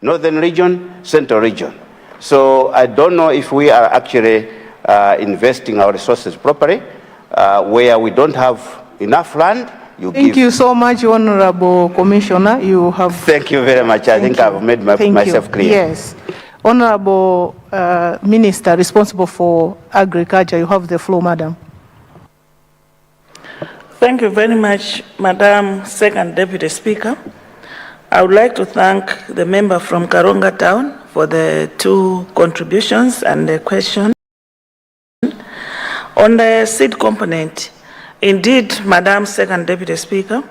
Northern region, Central region. So I don't know if we are actually investing our resources properly, where we don't have enough land. Thank you so much, Honorable Commissioner. You have. Thank you very much. I think I've made myself clear. Yes. Honorable Minister responsible for Agriculture, you have the floor, Madam. Thank you very much, Madam Second Deputy Speaker. I would like to thank the member from Karonga Town for the 2 contributions and the question. On the seed component, indeed, Madam Second Deputy Speaker,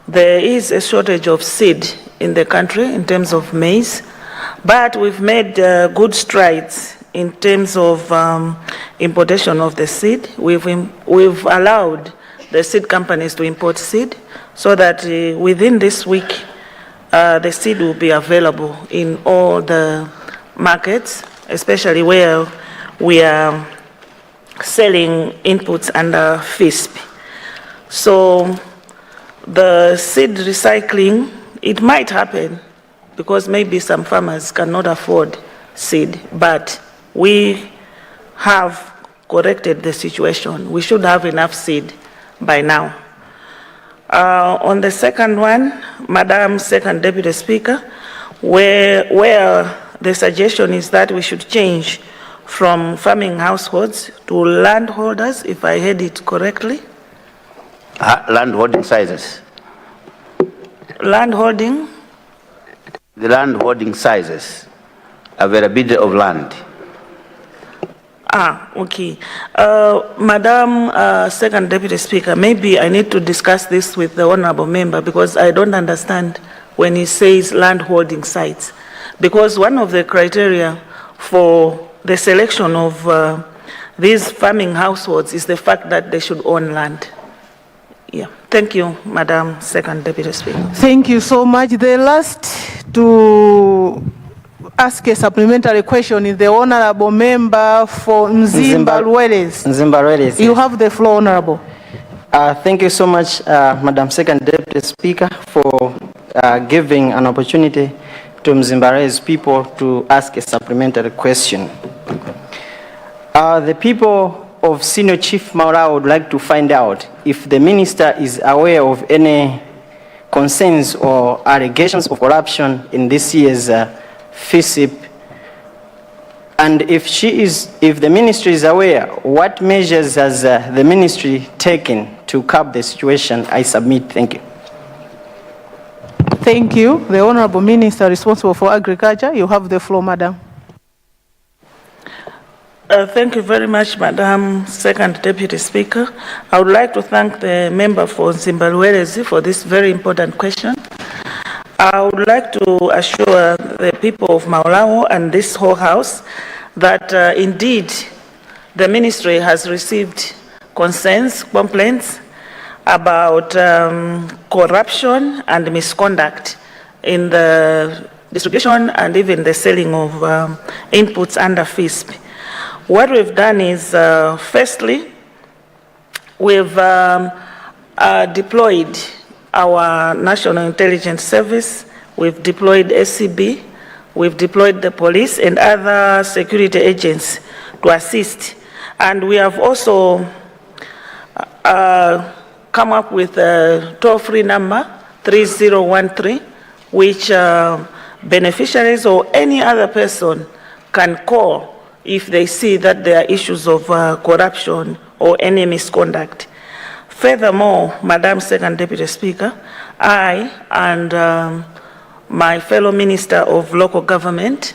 there is a shortage of seed in the country in terms of maize, but we've made good strides in terms of importation of the seed. We've allowed the seed companies to import seed so that within this week, the seed will be available in all the markets, especially where we are selling inputs under FISP. So the seed recycling, it might happen because maybe some farmers cannot afford seed, but we have corrected the situation. We should have enough seed by now. On the second one, Madam Second Deputy Speaker, where the suggestion is that we should change from farming households to landholders, if I heard it correctly. Landholding sizes. Landholding? The landholding sizes, availability of land. Okay. Madam Second Deputy Speaker, maybe I need to discuss this with the Honorable Member because I don't understand when he says landholding sites. Because one of the criteria for the selection of these farming households is the fact that they should own land. Yeah. Thank you, Madam Second Deputy Speaker. Thank you so much. The last to ask a supplementary question is the Honorable Member for Mzimba-Lueles. Mzimba-Lueles. You have the floor, Honorable. Thank you so much, Madam Second Deputy Speaker, for giving an opportunity to Mzimba-Lueles people to ask a supplementary question. The people of Senior Chief Maura would like to find out if the Minister is aware of any concerns or allegations of corruption in this year's FISIP, and if the Ministry is aware, what measures has the Ministry taken to curb the situation? I submit. Thank you. Thank you. The Honorable Minister responsible for Agriculture, you have the floor, Madam. Thank you very much, Madam Second Deputy Speaker. I would like to thank the member for Mzimba-Lueles for this very important question. I would like to assure the people of Maulao and this whole House that indeed the Ministry has received concerns, complaints about corruption and misconduct in the distribution and even the selling of inputs under FISP. What we've done is, firstly, we've deployed our National Intelligence Service, we've deployed SCB, we've deployed the police and other security agents to assist. And we have also come up with a toll-free number, 3013, which beneficiaries or any other person can call if they see that there are issues of corruption or any misconduct. Furthermore, Madam Second Deputy Speaker, I and my fellow Minister of Local Government,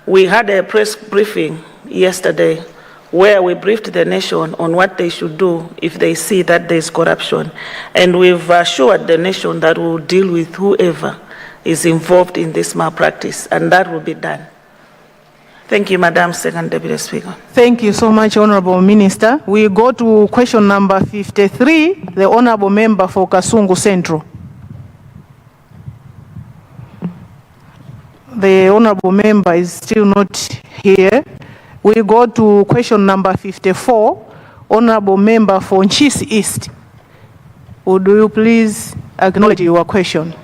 we had a press briefing yesterday where we briefed the nation on what they should do if they see that there is corruption. And we've assured the nation that we will deal with whoever is involved in this malpractice, and that will be done. Thank you, Madam Second Deputy Speaker. Thank you so much, Honorable Minister. We go to question number 53, the Honorable Member for Kasungu Central. The Honorable Member is still not here. We go to question number 54, Honorable Member for Nchisi East. Would you please acknowledge your question?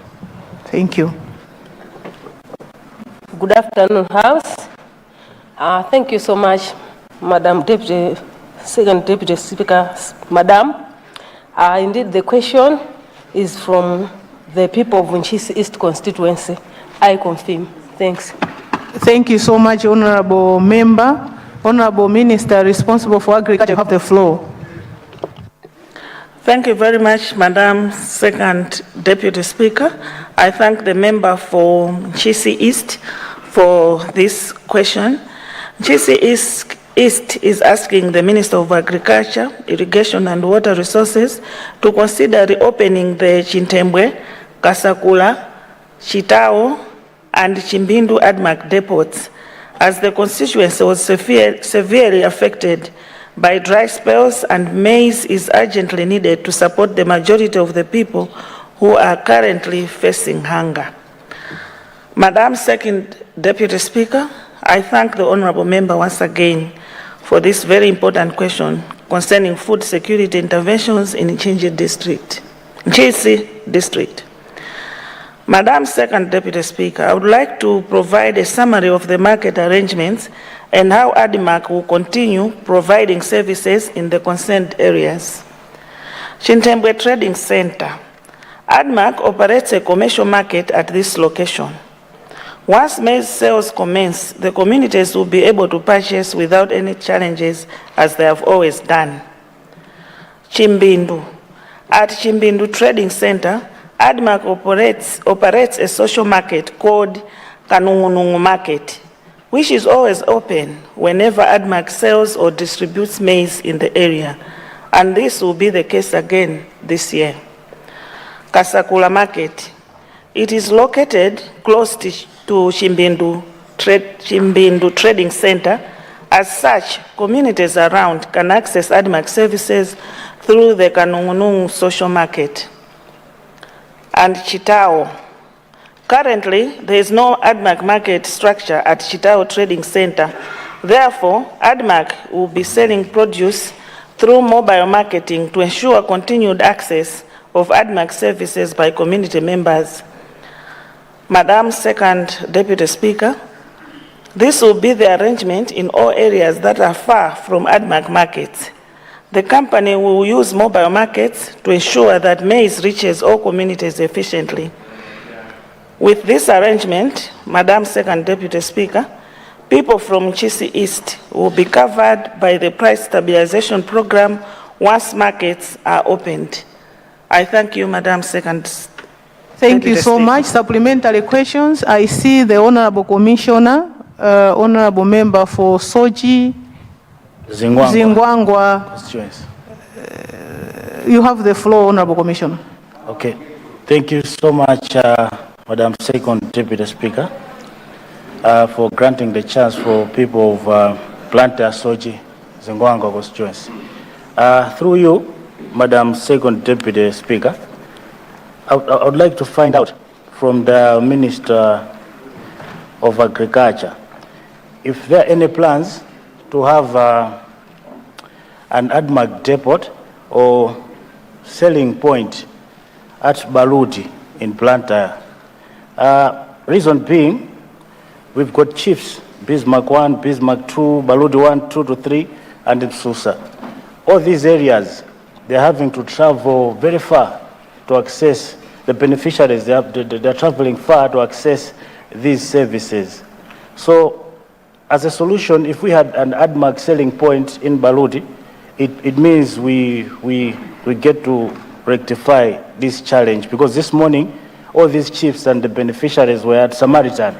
Thank you. Good afternoon, House. Thank you so much, Madam Deputy, Second Deputy Speaker, Madam. Indeed, the question is from the people of Nchisi East constituency. I confirm. Thanks. Thank you so much, Honorable Member. Honorable Minister responsible for agriculture, you have the floor. Thank you very much, Madam Second Deputy Speaker. I thank the member for Nchisi East for this question. Nchisi East is asking the Minister of Agriculture, Irrigation and Water Resources to consider reopening the Chintembwe, Kasakula, Chitao, and Chimbindu ADMAC depots, as the constituency was severely affected by dry spells, and maize is urgently needed to support the majority of the people who are currently facing hunger. Madam Second Deputy Speaker, I thank the Honourable Member once again for this very important question concerning food security interventions in Nchisi District. Madam Second Deputy Speaker, I would like to provide a summary of the market arrangements and how ADMAC will continue providing services in the concerned areas. Chintembwe Trading Center. ADMAC operates a commercial market at this location. Once maize sales commence, the communities will be able to purchase without any challenges, as they have always done. Chimbindu. At Chimbindu Trading Center, ADMAC operates a social market called Kanungunungu Market, which is always open whenever ADMAC sells or distributes maize in the area, and this will be the case again this year. Kasakula Market. It is located close to Chimbindu Trading Center. As such, communities around can access ADMAC services through the Kanungunungu social market. And Chitao. Currently, there is no ADMAC market structure at Chitao Trading Center. Therefore, ADMAC will be selling produce through mobile marketing to ensure continued access of ADMAC services by community members. Madam Second Deputy Speaker, this will be the arrangement in all areas that are far from ADMAC markets. The company will use mobile markets to ensure that maize reaches all communities efficiently. With this arrangement, Madam Second Deputy Speaker, people from Nchisi East will be covered by the price stabilization program once markets are opened. I thank you, Madam Second. Thank you so much. Supplementary questions. I see the Honorable Commissioner, Honorable Member for Soji, Zingwangwa. You have the floor, Honorable Commissioner. Okay. Thank you so much, Madam Second Deputy Speaker, for granting the chance for people of Luntha, Soji, Zingwangwa constituency. Through you, Madam Second Deputy Speaker, I would like to find out from the Minister of Agriculture if there are any plans to have an ADMAC depot or selling point at Baludi in Luntha. Reason being, we've got chiefs, Bismarck 1, Bismarck 2, Baludi 1, 2 to 3, and in Susa. All these areas, they're having to travel very far to access the beneficiaries. They're traveling far to access these services. So, as a solution, if we had an ADMAC selling point in Baludi, it means we get to rectify this challenge, because this morning, all these chiefs and the beneficiaries were at Samaritan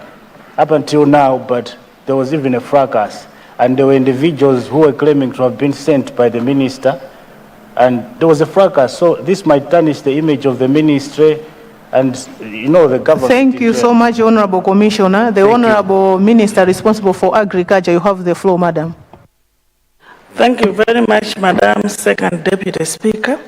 up until now, but there was even a fracas, and there were individuals who were claiming to have been sent by the minister, and there was a fracas. So this might tarnish the image of the ministry and, you know, the government. Thank you so much, Honorable Commissioner. The Honorable Minister responsible for Agriculture, you have the floor, Madam. Thank you very much, Madam Second Deputy Speaker.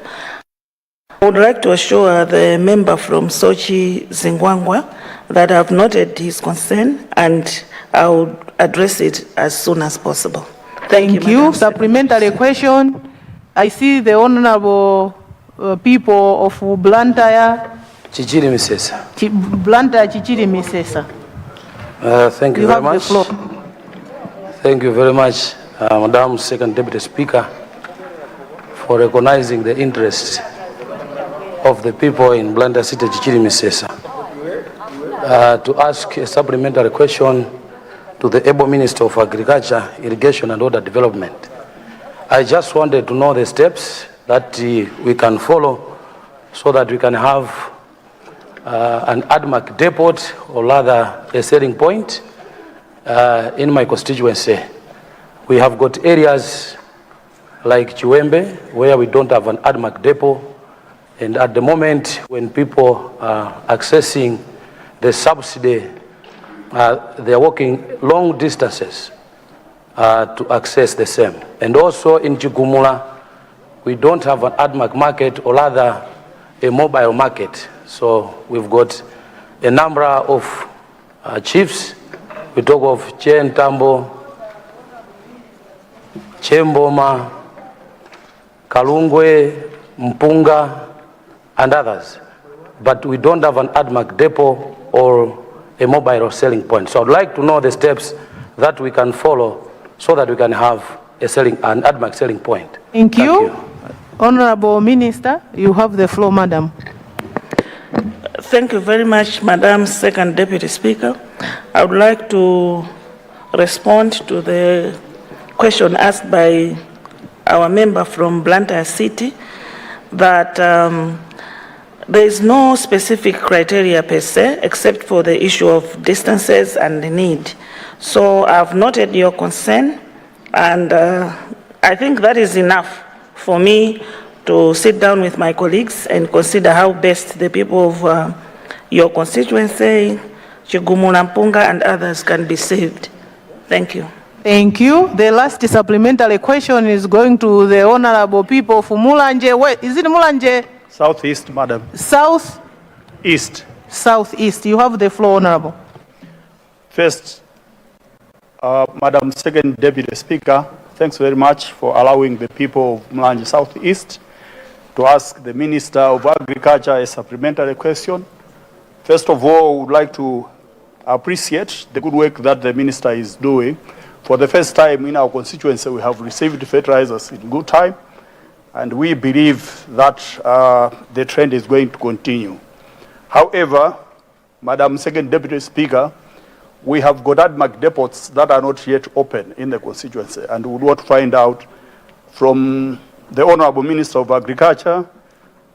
I would like to assure the member from Sochi Zingwangwa that I have noted his concern and I will address it as soon as possible. Thank you. Supplementary question. I see the Honorable people of Blantyre. Chichiri Misesa. Blantyre Chichiri Misesa. Thank you You very have the much. floor. Thank you very much, Madam Second Deputy Speaker, for recognizing the interests of the people in Blantyre City, Chichiri Misesa. To ask a supplementary question to the able Minister of Agriculture, Irrigation and Water Development. I just wanted to know the steps that we can follow so that we can have an ADMAC depot, or rather a selling point in my constituency. We have got areas like Chiwembe where we don't have an ADMAC depot, and at the moment when people are accessing the subsidy, they are walking long distances to access the same. And also in Chigumula, we don't have an ADMAC market, or rather a mobile market. So we've got a number of chiefs. We talk of Chen Tambo, Chemboma, Kalungwe, Mpunga, and others. But we don't have an ADMAC depot or a mobile selling point. So I'd like to know the steps that we can follow so that we can have an ADMAC selling point. Thank you. Honorable Minister, you have the floor, madam. Thank you very much, Madam Second Deputy Speaker. I would like to respond to the question asked by our member from Blantyre City that there is no specific criteria per se, except for the issue of distances and the need. So I've noted your concern, and I think that is enough for me to sit down with my colleagues and consider how best the people of your constituency, Chigumula, Mpunga, and others can be saved. Thank you. Thank you. The last supplementary question is going to the honorable people for Mulanje. Wait, is it Mulanje? Southeast, madam. South? East. Southeast. You have the floor, honorable. First, Madam Second Deputy Speaker, thanks very much for allowing the people of Mulanje Southeast to ask the Minister of Agriculture a supplementary question. First of all, I would like to appreciate the good work that the Minister is doing. For the first time in our constituency, we have received fertilizers in good time, and we believe that the trend is going to continue. However, Madam Second Deputy Speaker, we have got ADMAC depots that are not yet open in the constituency, and we would want to find out from the Honorable Minister of Agriculture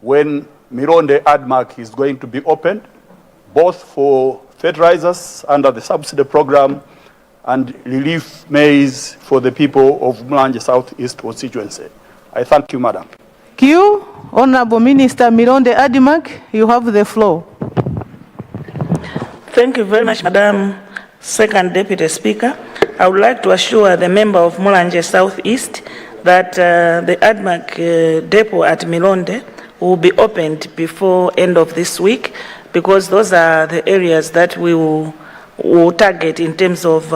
when Mironde ADMAC is going to be opened, both for fertilizers under the subsidy program and relief maize for the people of Mulanje Southeast constituency. I thank you, madam. Thank you. Honorable Minister Mironde ADMAC, you have the floor. Thank you very much, Madam Second Deputy Speaker. I would like to assure the member of Mulanje Southeast that the ADMAC depot at Mironde will be opened before end of this week, because those are the areas that we will target in terms of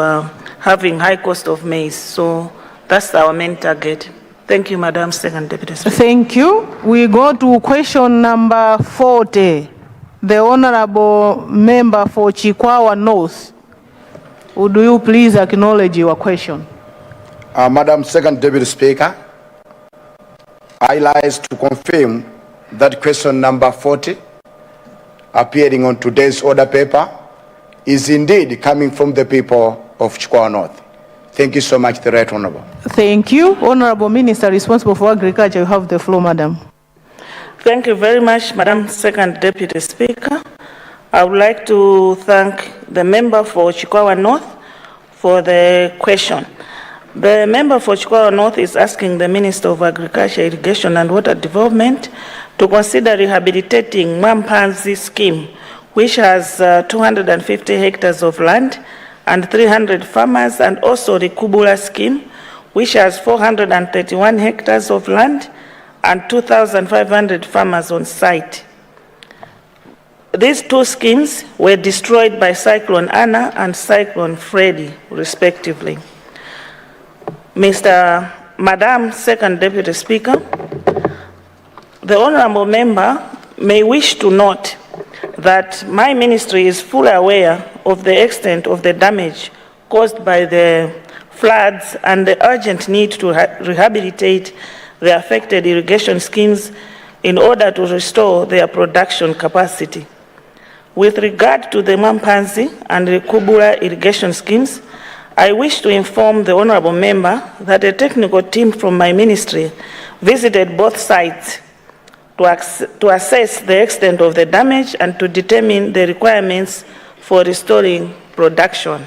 having high cost of maize. So that's our main target. Thank you, Madam Second Deputy Speaker. Thank you. We go to question number 40. The honorable member for Chikwawa North. Would you please acknowledge your question? Madam Second Deputy Speaker, I lies to confirm that question number 40 appearing on today's order paper is indeed coming from the people of Chikwawa North. Thank you so much, the Right Honorable. Thank you. Honorable Minister responsible for Agriculture, you have the floor, madam. Thank you very much, Madam Second Deputy Speaker. I would like to thank the member for Chikwawa North for the question. The member for Chikwawa North is asking the Minister of Agriculture, Irrigation and Water Development to consider rehabilitating Mwampanzi scheme, which has 250 hectares of land and 300 farmers, and also the Kubula scheme, which has 431 hectares of land and 2,500 farmers on site. These two schemes were destroyed by Cyclone Anna and Cyclone Freddy, respectively. Madam Second Deputy Speaker, the honorable member may wish to note that my ministry is fully aware of the extent of the damage caused by the floods and the urgent need to rehabilitate the affected irrigation schemes in order to restore their production capacity. With regard to the Mampanzi and the Kubura irrigation schemes, I wish to inform the honorable member that a technical team from my ministry visited both sites to assess the extent of the damage and to determine the requirements for restoring production.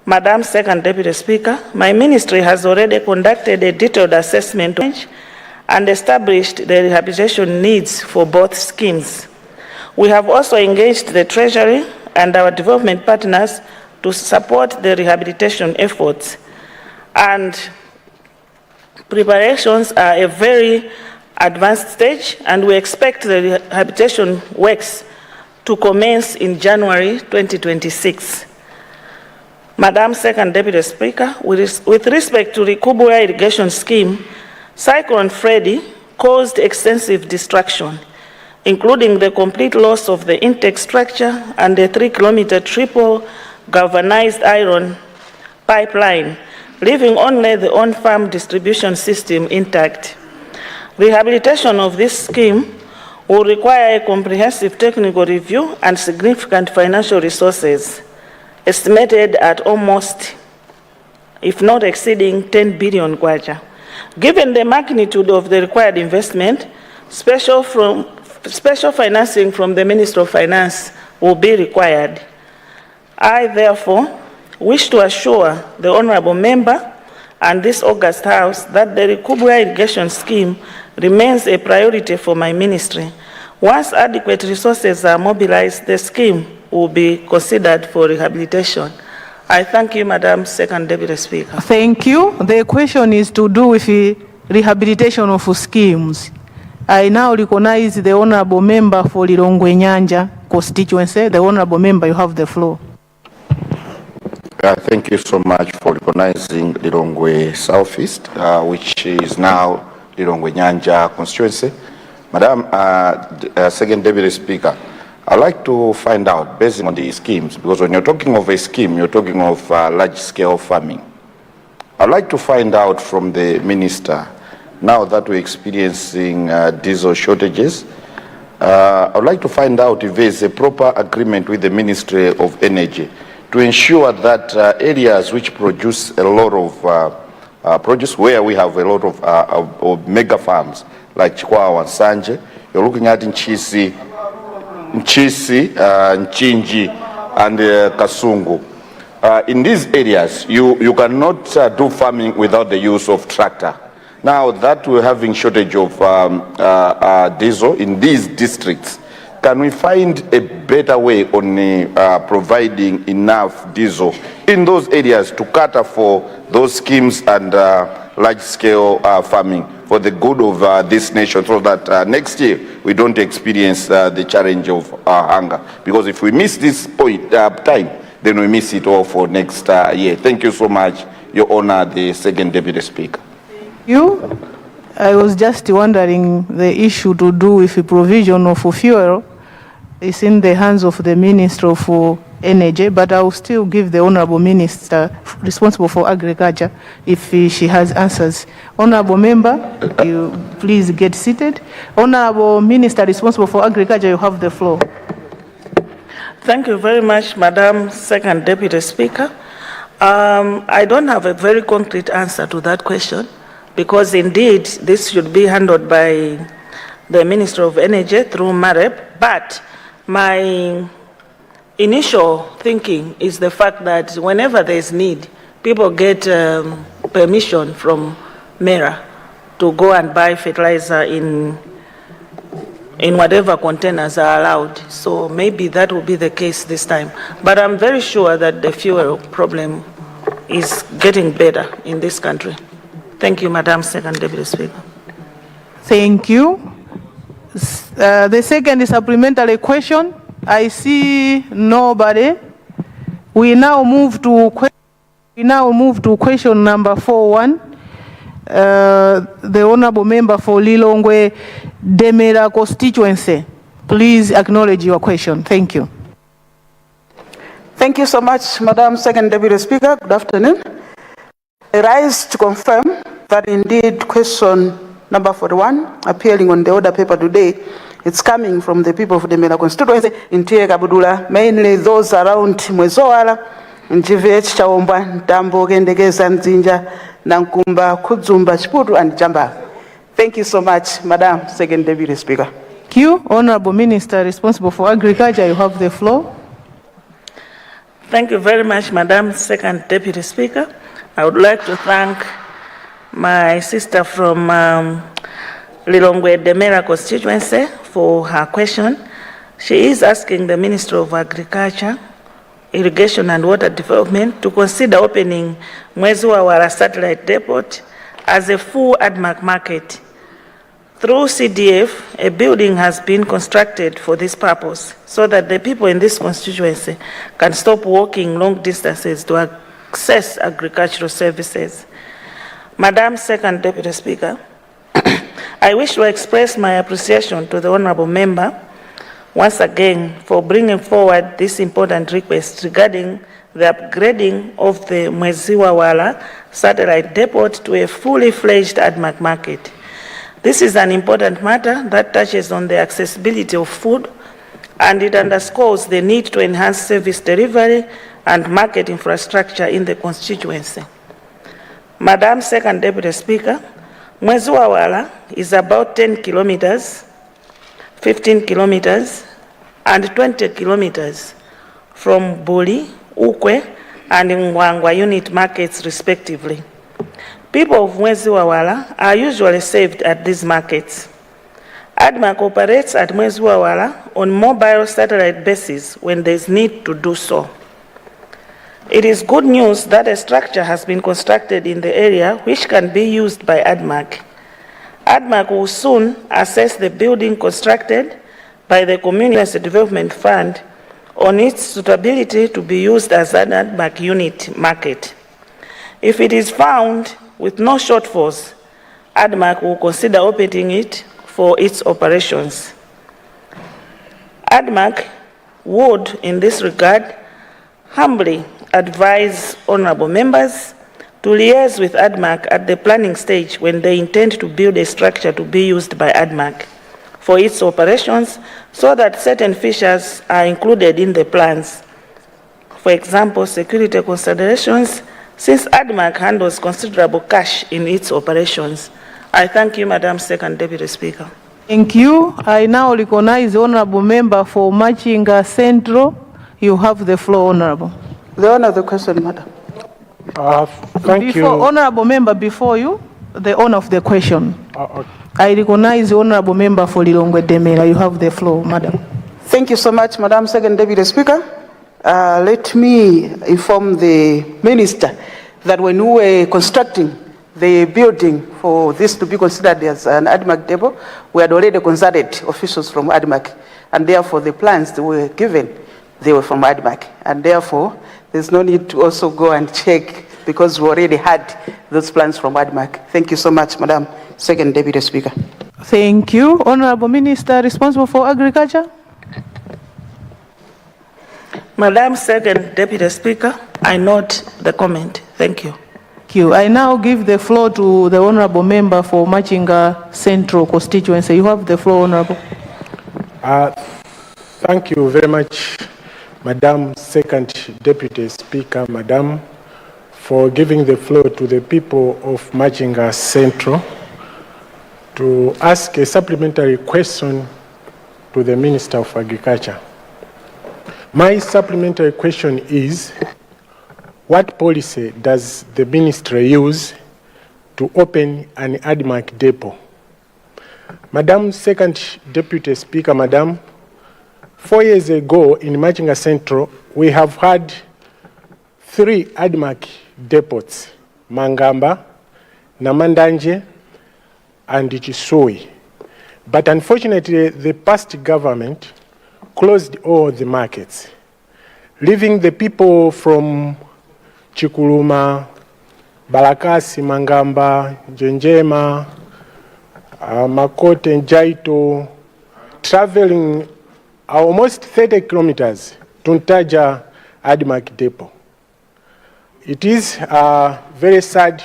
Madam Second Deputy Speaker, my ministry has already conducted a detailed assessment and established the rehabilitation needs for both schemes. We have also engaged the Treasury and our development partners to support the rehabilitation efforts, and preparations are a very advanced stage, and we expect the rehabilitation works to commence in January 2026. Madam Second Deputy Speaker, with respect to the Kubura irrigation scheme, Cyclone Freddy caused extensive destruction, including the complete loss of the intake structure and the 3-kilometer triple galvanized iron pipeline, leaving only the on-farm distribution system intact. Rehabilitation of this scheme will require a comprehensive technical review and significant financial resources, estimated at almost, if not exceeding, 10 billion kwacha. Given the magnitude of the required investment, special financing from the Minister of Finance will be required. I, therefore, wish to assure the honorable member and this august House that the Kubura irrigation scheme remains a priority for my ministry. Once adequate resources are mobilized, the scheme will be considered for rehabilitation. I thank you, Madam Second Deputy Speaker. Thank you. The question is to do with the rehabilitation of schemes. I now recognize the honorable member for Lilongwe Nyanja constituency. The honorable member, you have the floor. Thank you so much for recognizing Lilongwe Southeast, which is now Lilongwe Nyanja constituency. Madam Second Deputy Speaker, I'd like to find out, based on the schemes, because when you're talking of a scheme, you're talking of large-scale farming. I'd like to find out from the minister, now that we're experiencing diesel shortages, I'd like to find out if there's a proper agreement with the Ministry of Energy to ensure that areas which produce a lot of produce, where we have a lot of mega farms, like Chikwawa and Sanje, you're looking at Nchisi, Nchinji, and Kasungu. In these areas, you cannot do farming without the use of tractor. Now that we're having shortage of diesel in these districts, can we find a better way on providing enough diesel in those areas to cater for those schemes and large-scale farming for the good of this nation, so that next year we don't experience the challenge of hunger? Because if we miss this point time, then we miss it all for next year. Thank you so much, Your Honor, the Second Deputy Speaker. You, I was just wondering, the issue to do with the provision of fuel is in the hands of the Minister of Energy, but I will still give the Honorable Minister responsible for Agriculture if she has answers. Honorable Member, you please get seated. Honorable Minister responsible for Agriculture, you have the floor. Thank you very much, Madam Second Deputy Speaker. I don't have a very concrete answer to that question, because indeed this should be handled by the Minister of Energy through MAREP, but my initial thinking is the fact that whenever there's need, people get permission from MERA to go and buy fertilizer in whatever containers are allowed. So maybe that will be the case this time. But I'm very sure that the fuel problem is getting better in this country. Thank you, Madam Second Deputy Speaker. Thank you. The second supplementary question, I see nobody. We now move to question number 41. The honorable member for Lilongwe Demera constituency, please acknowledge your question. Thank you. Thank you so much, Madam Second Deputy Speaker. Good afternoon. I rise to confirm that indeed question number 41 appearing on the order paper today, it's coming from the people of the Mela constituency in Tie Kabudula, mainly those around Mwezowala, Njivech, Chaombwa, Ntambo, Gendegeza, Nzinja, Nankumba, Kudzumba, Chiputu, and Jamba. Thank you so much, Madam Second Deputy Speaker. Thank you. Honorable Minister responsible for Agriculture, you have the floor. Thank you very much, Madam Second Deputy Speaker. I would like to thank my sister from Lilongwe Demera constituency for her question. She is asking the Minister of Agriculture, Irrigation and Water Development to consider opening Mwezuwawala Satellite Depot as a full ADMAC market. Through CDF, a building has been constructed for this purpose so that the people in this constituency can stop walking long distances to access agricultural services. Madam Second Deputy Speaker, I wish to express my appreciation to the Honourable Member once again for bringing forward this important request regarding the upgrading of the Mweziwawala Satellite Depot to a fully fledged ADMAC market. This is an important matter that touches on the accessibility of food, and it underscores the need to enhance service delivery and market infrastructure in the constituency. Madam Second Deputy Speaker, Mwezuwawala is about 10 kilometers, 15 kilometers, and 20 kilometers from Buli, Ukwe, and Ngwangwa unit markets respectively. People of Mwezuwawala are usually saved at these markets. ADMAC operates at Mwezuwawala on mobile satellite basis when there is need to do so. It is good news that a structure has been constructed in the area which can be used by ADMAC. ADMAC will soon assess the building constructed by the Community Development Fund on its suitability to be used as an ADMAC unit market. If it is found with no shortfalls, ADMAC will consider opening it for its operations. ADMAC would, in this regard, humbly advise honourable members to liaise with ADMAC at the planning stage when they intend to build a structure to be used by ADMAC for its operations so that certain features are included in the plans. For example, security considerations, since ADMAC handles considerable cash in its operations. I thank you, Madam Second Deputy Speaker. Thank you. I now recognize the Honourable Member for Machinga Central. You have the floor, Honourable. The honor of the question, Madam. Thank you. Honourable Member, before you, the honor of the question. Okay. I recognize the Honourable Member for Lilongwe Demera. You have the floor, Madam. Thank you so much, Madam Second Deputy Speaker. Let me inform the Minister that when we were constructing the building for this to be considered as an ADMAC depot, we had already consulted officials from ADMAC, and therefore the plans that were given, they were from ADMAC, and therefore there's no need to also go and check because we already had those plans from ADMAC. Thank you so much, Madam Second Deputy Speaker. Thank you. Honourable Minister responsible for Agriculture. Madam Second Deputy Speaker, I note the comment. Thank you. Thank you. I now give the floor to the Honourable Member for Machinga Central constituency. You have the floor, Honourable. Thank you very much, Madam Second Deputy Speaker, Madam, for giving the floor to the people of Machinga Central to ask a supplementary question to the Minister of Agriculture. My supplementary question is, what policy does the ministry use to open an ADMAC depot? Madam Second Deputy Speaker, Madam, 4 years ago in Machinga Central, we have had 3 ADMAC depots, Mangamba, Namandanje, and Chisui. But unfortunately, the past government closed all the markets, leaving the people from Chikuluma, Balakasi, Mangamba, Jenjema, Makote, and Jaito, traveling almost 30 kilometers to Ntaja ADMAC depot. It is very sad,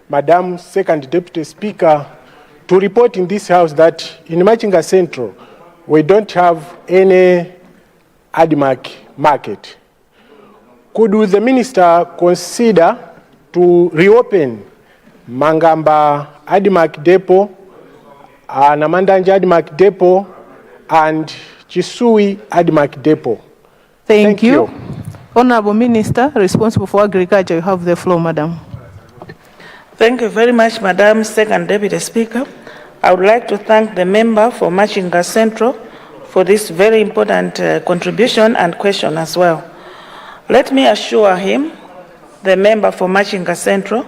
Madam Second Deputy Speaker, to report in this House that in Machinga Central, we don't have any ADMAC market. Could the minister consider to reopen Mangamba ADMAC depot, Namandanja ADMAC depot, and Chisui ADMAC depot? Thank you. Honorable Minister, responsible for agriculture, you have the floor, madam. Thank you very much, Madam Second Deputy Speaker. I would like to thank the member for Machinga Central for this very important contribution and question as well. Let me assure him, the member for Machinga Central,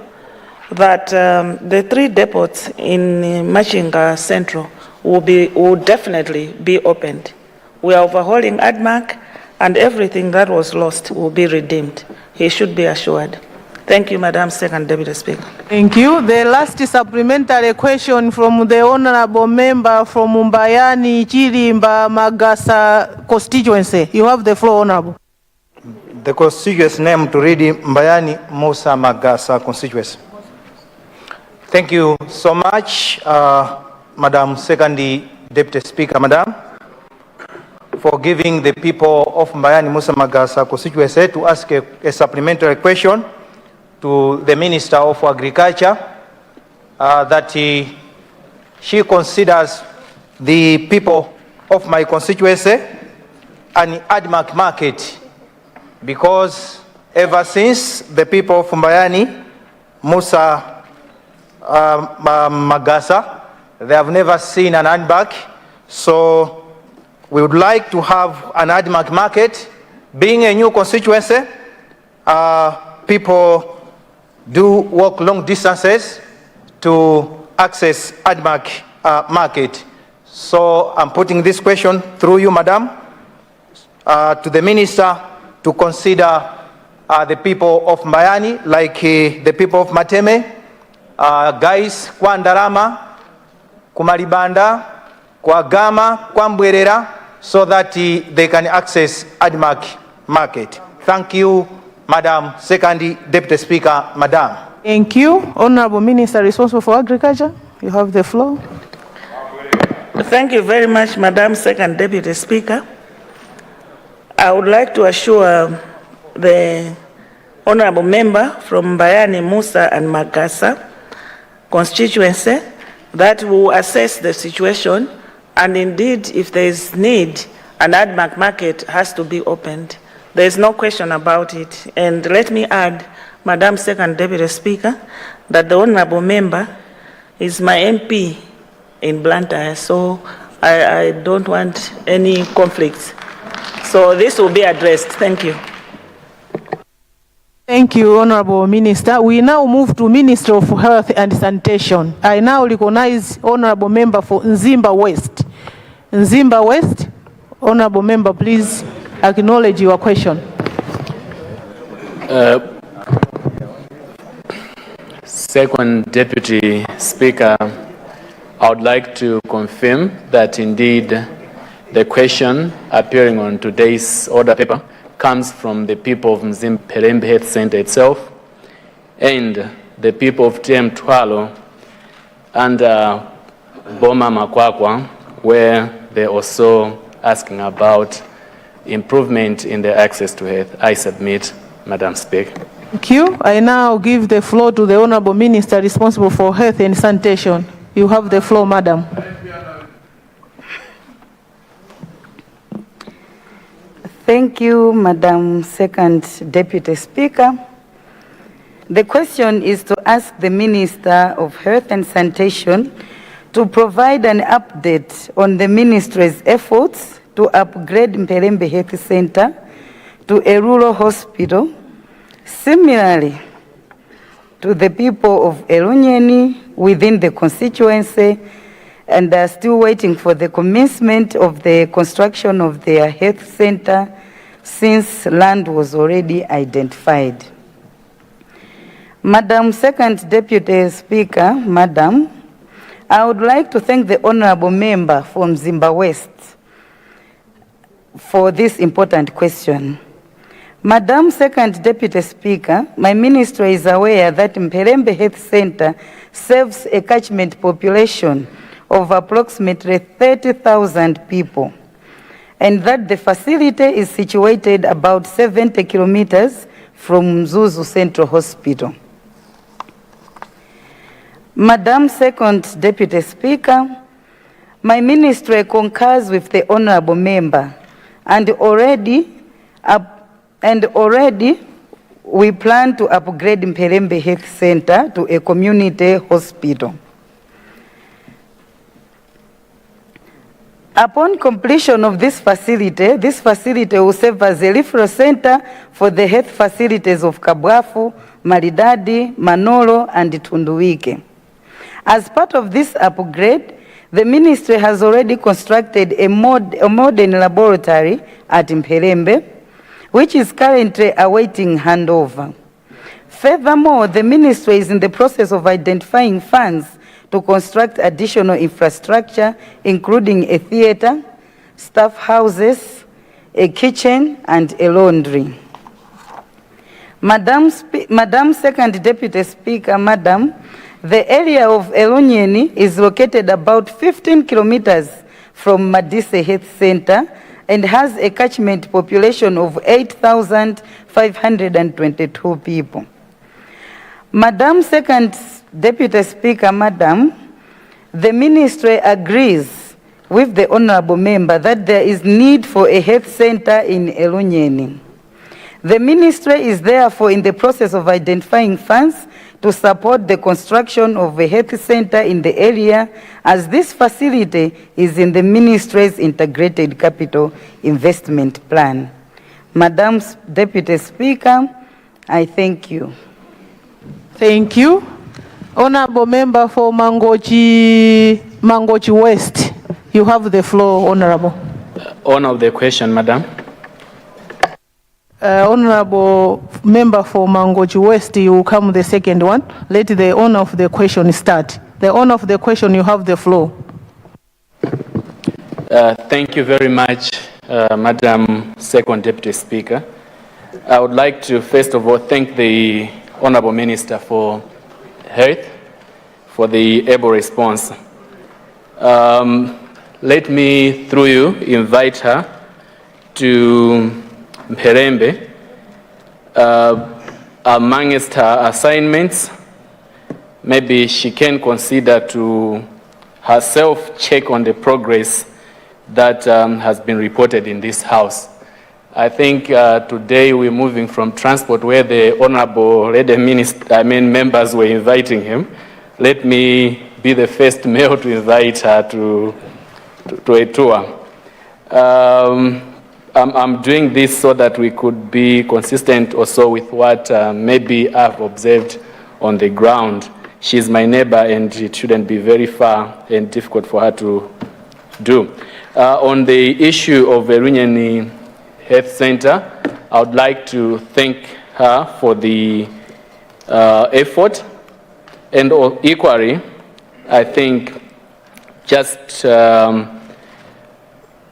that the 3 depots in Machinga Central will definitely be opened. We are overhauling ADMAC, and everything that was lost will be redeemed. He should be assured. Thank you, Madam Second Deputy Speaker. Thank you. The last supplementary question from the honorable member from Mumbayani, Chirimba, Magasa constituency. You have the floor, honorable. The constituency name to read Mbayani Musa Magasa constituency. Thank you so much, Madam Second Deputy Speaker, Madam, for giving the people of Mbayani Musa Magasa constituency to ask a supplementary question to the Minister of Agriculture, that she considers the people of my constituency an ADMAC market, because ever since the people of Mbayani Musa Magasa, they have never seen an ADMAC. So we would like to have an ADMAC market. Being a new constituency, people do walk long distances to access ADMAC market. So I'm putting this question through you, Madam, to the Minister to consider the people of Mbayani, like the people of Mateme, guys, kwa Ndarama, Kumaribanda, kwa Gama, kwa Mbwerera, so that they can access ADMAC market. Thank you, Madam Second Deputy Speaker, Madam. Thank you. Honorable Minister responsible for agriculture, you have the floor. Thank you very much, Madam Second Deputy Speaker. I would like to assure the honorable member from Mbayani Musa and Magasa constituency that we will assess the situation, and indeed, if there is need, an ADMAC market has to be opened. There is no question about it. And let me add, Madam Second Deputy Speaker, that the honorable member is my MP in Luntha, so I don't want any conflicts. So this will be addressed. Thank you. Thank you, Honorable Minister. We now move to Minister of Health and Sanitation. I now recognize Honorable Member for Nzimba West. Nzimba West, Honorable Member, please acknowledge your question. Second Deputy Speaker, I would like to confirm that indeed the question appearing on today's order paper comes from the people of Mzimperembe Health Center itself and the people of TM Twalo and Boma Makwakwa, where they're also asking about improvement in their access to health. I submit, Madam Speaker. Thank you. I now give the floor to the Honorable Minister responsible for health and sanitation. You have the floor, Madam. Thank you, Madam Second Deputy Speaker. The question is to ask the Minister of Health and Sanitation to provide an update on the Ministry's efforts to upgrade Mperembe Health Center to a rural hospital, similarly to the people of Elunyeni within the constituency, and are still waiting for the commencement of the construction of their health center since land was already identified. Madam Second Deputy Speaker, Madam, I would like to thank the honorable member from Nzimba West for this important question. Madam Second Deputy Speaker, my ministry is aware that Mpelembe Health Center serves a catchment population of approximately 30,000 people, and that the facility is situated about 70 kilometers from Mzuzu Central Hospital. Madam Second Deputy Speaker, my ministry concurs with the honorable member, and already we plan to upgrade Mpelembe Health Center to a community hospital. Upon completion of this facility will serve as a referral center for the health facilities of Kabwafu, Maridadi, Manolo, and Tunduwike. As part of this upgrade, the ministry has already constructed a modern laboratory at Mpelembe, which is currently awaiting handover. Furthermore, the ministry is in the process of identifying funds to construct additional infrastructure, including a theater, staff houses, a kitchen, and a laundry. Madam Second Deputy Speaker, Madam, the area of Elunyeni is located about 15 kilometers from Madise Health Center and has a catchment population of 8,522 people. Madam Second Deputy Speaker, Madam, the ministry agrees with the honorable member that there is need for a health center in Elunyeni. The ministry is therefore in the process of identifying funds to support the construction of a health center in the area, as this facility is in the ministry's integrated capital investment plan. Madam Deputy Speaker, I thank you. Thank you. Honorable member for Mangochi West, you have the floor, Honorable. Honor of the question, Madam. Honorable member for Mangochi West, you will come the second one. Let the owner of the question start. The owner of the question, you have the floor. Thank you very much, Madam Second Deputy Speaker. I would like to first of all thank the Honorable Minister for Health for the able response. Let me, through you, invite her to Mpelembe. Amongst her assignments, maybe she can consider to herself check on the progress that has been reported in this House. I think today we're moving from transport where the Honorable Lady Minister, members were inviting him. Let me be the first male to invite her to a tour. I'm doing this so that we could be consistent also with what maybe I've observed on the ground. She's my neighbor and it shouldn't be very far and difficult for her to do. On the issue of Elunyeni Health Center, I would like to thank her for the effort, and equally, I think just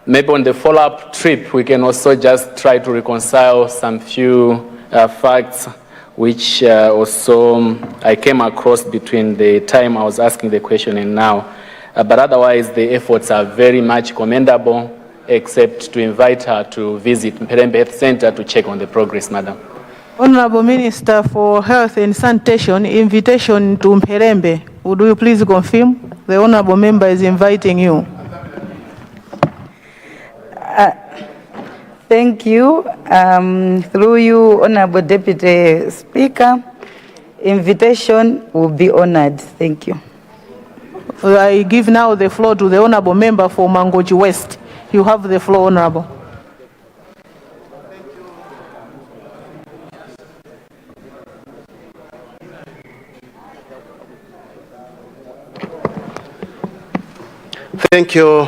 maybe on the follow-up trip, we can also just try to reconcile some few facts which also I came across between the time I was asking the question and now. But otherwise, the efforts are very much commendable, except to invite her to visit Mpelembe Health Center to check on the progress, Madam. Honorable Minister for Health and Sanitation, invitation to Mpelembe. Would you please confirm? The honorable member is inviting you. Thank you. Through you, Honorable Deputy Speaker, invitation will be honored. Thank you. I give now the floor to the honorable member for Mangochi West. You have the floor, Honorable. Thank you,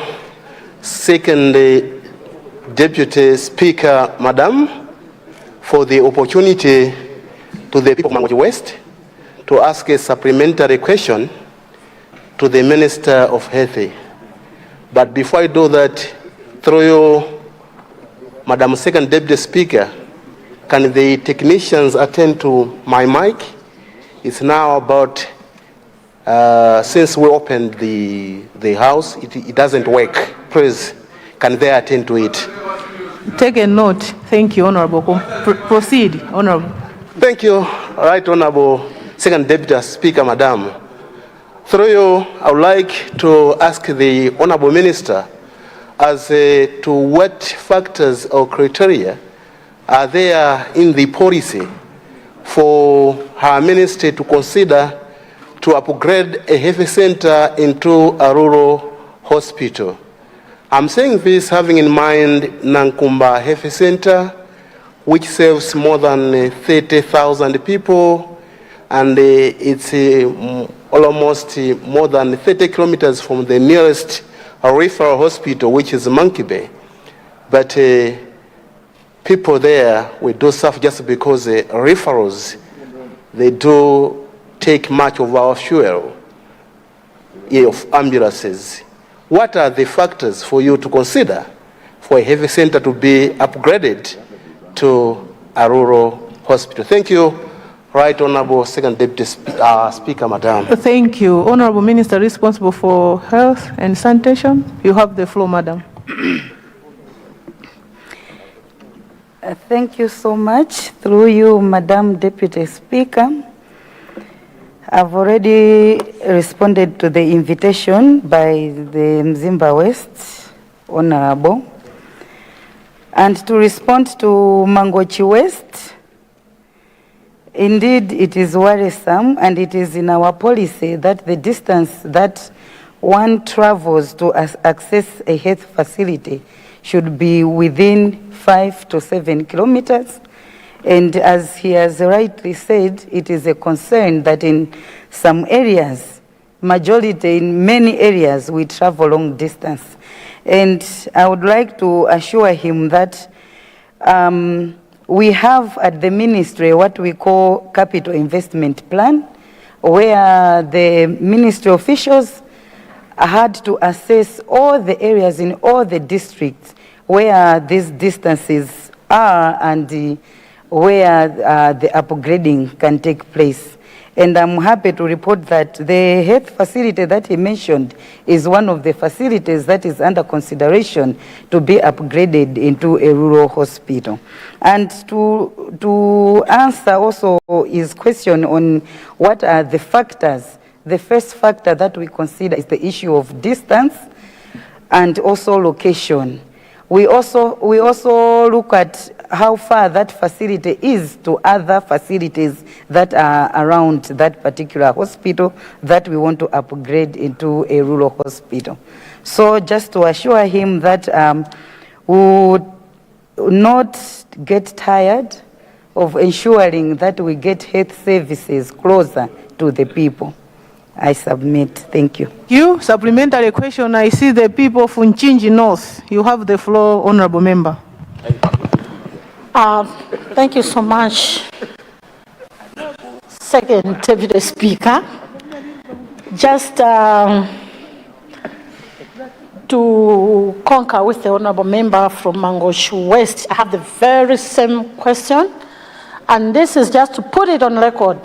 Second Deputy Speaker, Madam, for the opportunity to the people of Mangochi West to ask a supplementary question to the Minister of Health. But before I do that, through you, Madam Second Deputy Speaker, Can the technicians attend to my mic? It's now about, since we opened the house, it doesn't work. Please, can they attend to it? Take a note. Thank you, Honorable. Proceed, Honorable. Thank you. All right, Honorable Second Deputy Speaker, Madam. Through you, I would like to ask the Honorable Minister as to what factors or criteria are there in the policy for her ministry to consider to upgrade a health center into a rural hospital. I'm saying this having in mind Nankumba Health Center, which serves more than 30,000 people, and it's almost more than 30 kilometers from the nearest referral hospital, which is Monkey Bay. But people there, we do suffer just because referrals, they do take much of our fuel of ambulances. What are the factors for you to consider for a health center to be upgraded to a rural hospital? Thank you. Right, Honorable Second Deputy Speaker, Madam. Thank you. Honorable Minister responsible for health and sanitation, you have the floor, Madam. Thank you so much. Through you, Madam Deputy Speaker, I've already responded to the invitation by the Mzimba West Honorable. And to respond to Mangochi West, indeed it is worrisome, and it is in our policy that the distance that one travels to access a health facility should be within 5 to 7 kilometers. And as he has rightly said, it is a concern that in some areas, majority in many areas, we travel long distance. And I would like to assure him that we have at the ministry what we call capital investment plan, where the ministry officials had to assess all the areas in all the districts where these distances are and where the upgrading can take place. And I'm happy to report that the health facility that he mentioned is one of the facilities that is under consideration to be upgraded into a rural hospital. And to answer also his question on what are the factors, the first factor that we consider is the issue of distance and also location. We also look at how far that facility is to other facilities that are around that particular hospital that we want to upgrade into a rural hospital. So just to assure him that we would not get tired of ensuring that we get health services closer to the people. I submit. Thank you. You, supplementary question. I see the people of Unchinji North. You have the floor, Honorable Member. Thank you so much, Second Deputy Speaker. Just to concur with the Honorable Member from Mangochi West, I have the very same question. And this is just to put it on record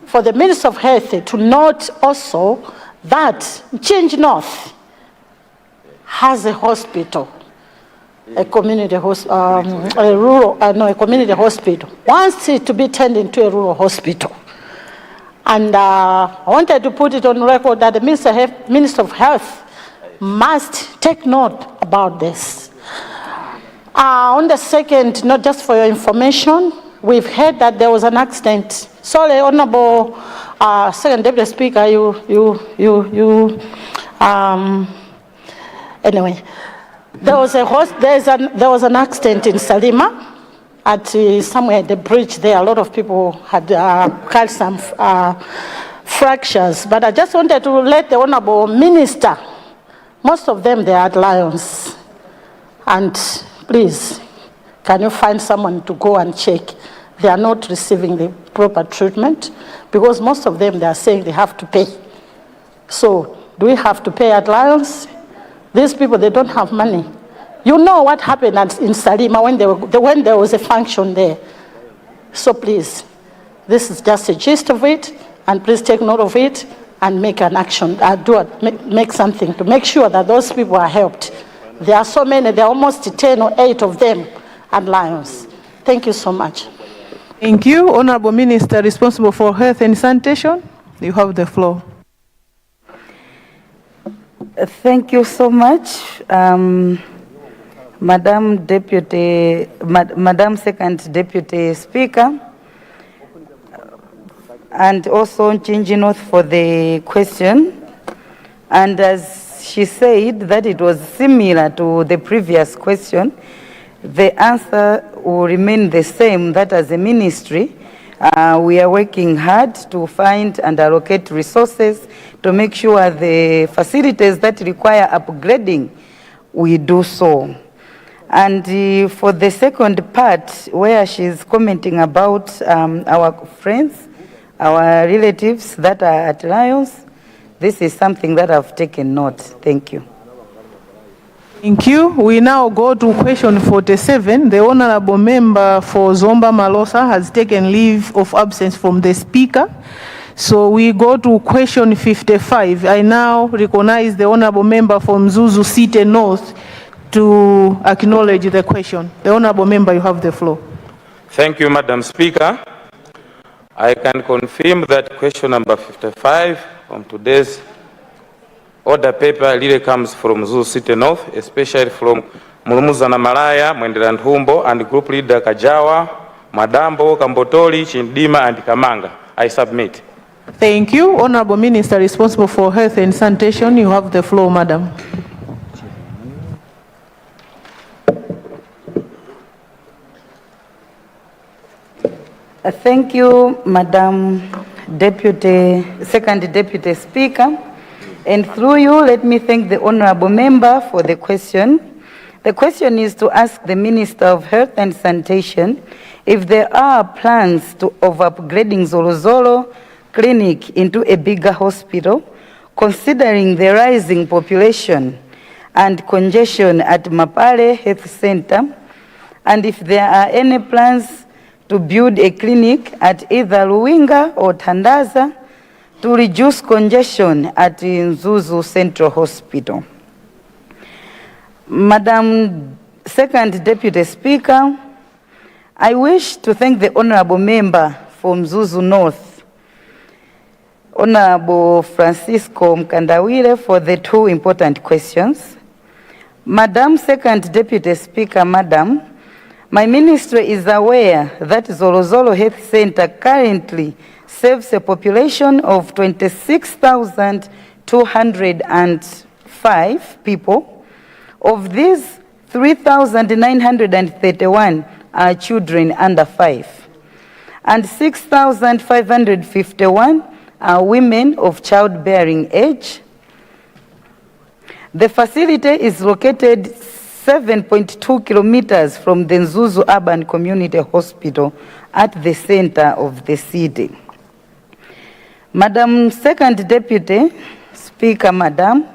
for the Minister of Health to note also that Change North has a hospital, a community hospital, a community hospital. Wants it to be turned into a rural hospital. And I wanted to put it on record that the Minister of Health must take note about this. On the second, not just for your information, we've heard that there was an accident. Sorry, Honorable Second Deputy Speaker, anyway, there was an accident in Salima at somewhere at the bridge there. A lot of people had had some fractures, but I just wanted to let the Honorable Minister, most of them, they had lions, and please, can you find someone to go and check? They are not receiving the proper treatment because most of them, they are saying they have to pay. So do we have to pay at Lions? These people, they don't have money. You know what happened in Salima when there was a function there. So please, this is just a gist of it, and please take note of it and make an action, make something to make sure that those people are helped. There are so many, there are almost 10 or 8 of them at Lions. Thank you so much. Thank you. Honorable Minister responsible for Health and Sanitation, you have the floor. Thank you so much, Madam Second Deputy Speaker, and also Chinji North for the question. And as she said that it was similar to the previous question, the answer will remain the same, that as a ministry, we are working hard to find and allocate resources to make sure the facilities that require upgrading, we do so. And for the second part, where she's commenting about our friends, our relatives that are at Lions, this is something that I've taken note. Thank you. Thank you. We now go to question 47. The honorable member for Zomba Malosa has taken leave of absence from the speaker. So we go to question 55. I now recognize the honorable member from Zuzu City North to acknowledge the question. The honorable member, you have the floor. Thank you, Madam Speaker. I can confirm that question number 55 on today's order paper really comes from Zuzu City North, especially from Mulumuzana Malaya, Mwendeland Humbo, and group leader Kajawa, Madambo, Kambotoli, Chindima, and Kamanga. I submit. Thank you. Honorable Minister responsible for Health and Sanitation, you have the floor, madam. Thank you, Madam Second Deputy Speaker. And through you, let me thank the honorable member for the question. The question is to ask the Minister of Health and Sanitation if there are plans of upgrading Zolozolo Clinic into a bigger hospital, considering the rising population and congestion at Mapale Health Center, and if there are any plans to build a clinic at either Luinga or Tandaza to reduce congestion at Nzuzu Central Hospital. Madam Second Deputy Speaker, I wish to thank the honorable member from Nzuzu North, Honorable Francisco Mkandawire, for the two important questions. Madam Second Deputy Speaker, Madam, my ministry is aware that Zolozolo Health Center currently serves a population of 26,205 people. Of these, 3,931 are children under 5, and 6,551 are women of childbearing age. The facility is located 7.2 kilometers from the Nzuzu Urban Community Hospital at the center of the city. Madam Second Deputy Speaker, Madam,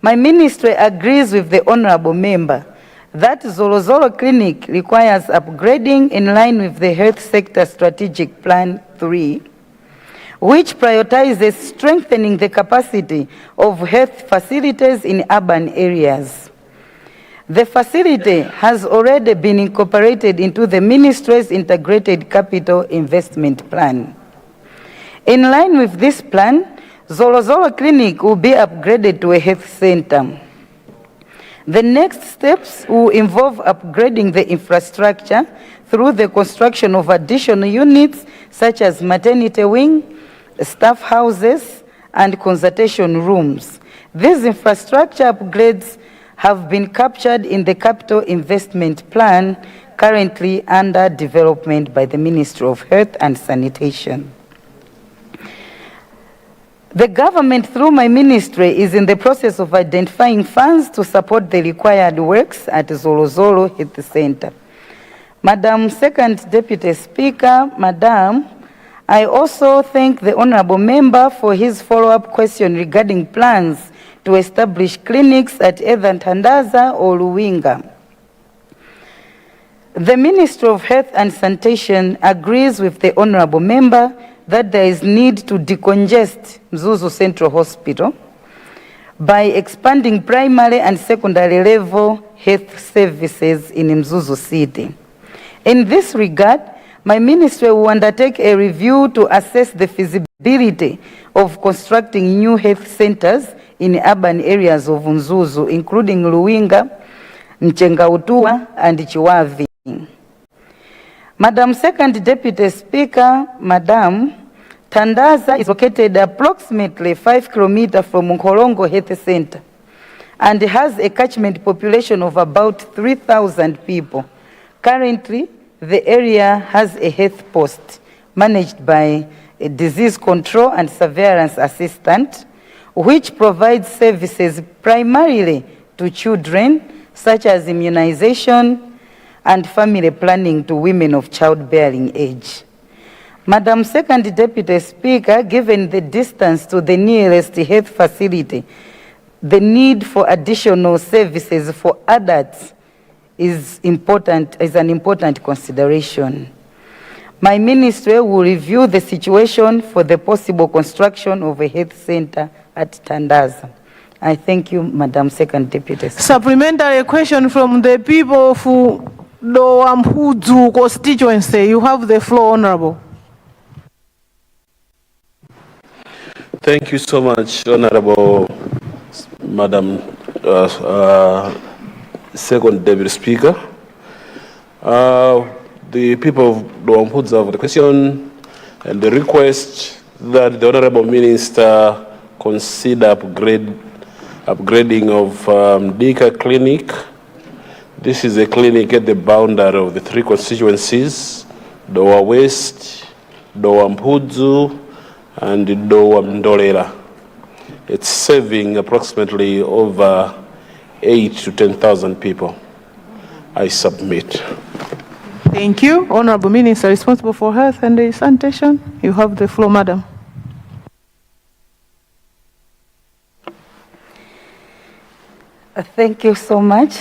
my ministry agrees with the honorable member that Zolozolo Clinic requires upgrading in line with the Health Sector Strategic Plan 3, which prioritizes strengthening the capacity of health facilities in urban areas. The facility has already been incorporated into the ministry's integrated capital investment plan. In line with this plan, Zolozolo Clinic will be upgraded to a health center. The next steps will involve upgrading the infrastructure through the construction of additional units such as maternity wing, staff houses, and consultation rooms. These infrastructure upgrades have been captured in the capital investment plan currently under development by the Ministry of Health and Sanitation. The government, through my ministry, is in the process of identifying funds to support the required works at Zolozolo Health Center. Madam Second Deputy Speaker, Madam, I also thank the honorable member for his follow-up question regarding plans to establish clinics at either Tandaza or Luinga. The Ministry of Health and Sanitation agrees with the honorable member that there is need to decongest Mzuzu Central Hospital by expanding primary and secondary level health services in Mzuzu City. In this regard, my ministry will undertake a review to assess the feasibility of constructing new health centers in urban areas of Mzuzu, including Luwinga, Mchengautua, and Chiwavi. Madam Second Deputy Speaker, Madam, Tandaza is located approximately 5 kilometers from Nkorongo Health Center and has a catchment population of about 3,000 people. Currently, the area has a health post managed by a disease control and surveillance assistant, which provides services primarily to children, such as immunization and family planning to women of childbearing age. Madam Second Deputy Speaker, given the distance to the nearest health facility, the need for additional services for adults is an important consideration. My ministry will review the situation for the possible construction of a health center at Tandaza. I thank you, Madam Second Deputy Speaker. Supplementary question from the people of Doampudu constituency. You have the floor, Honorable. Thank you so much, Honorable Madam Second Deputy Speaker. The people of Doampudu have the question and the request that the Honorable Minister consider upgrading of Dika Clinic. This is a clinic at the boundary of the 3 constituencies, Doa West, Doampudu, and Doamndolera. It's serving approximately over 8,000 to 10,000 people. I submit. Thank you. Honorable Minister responsible for health and sanitation. You have the floor, Madam. Thank you so much.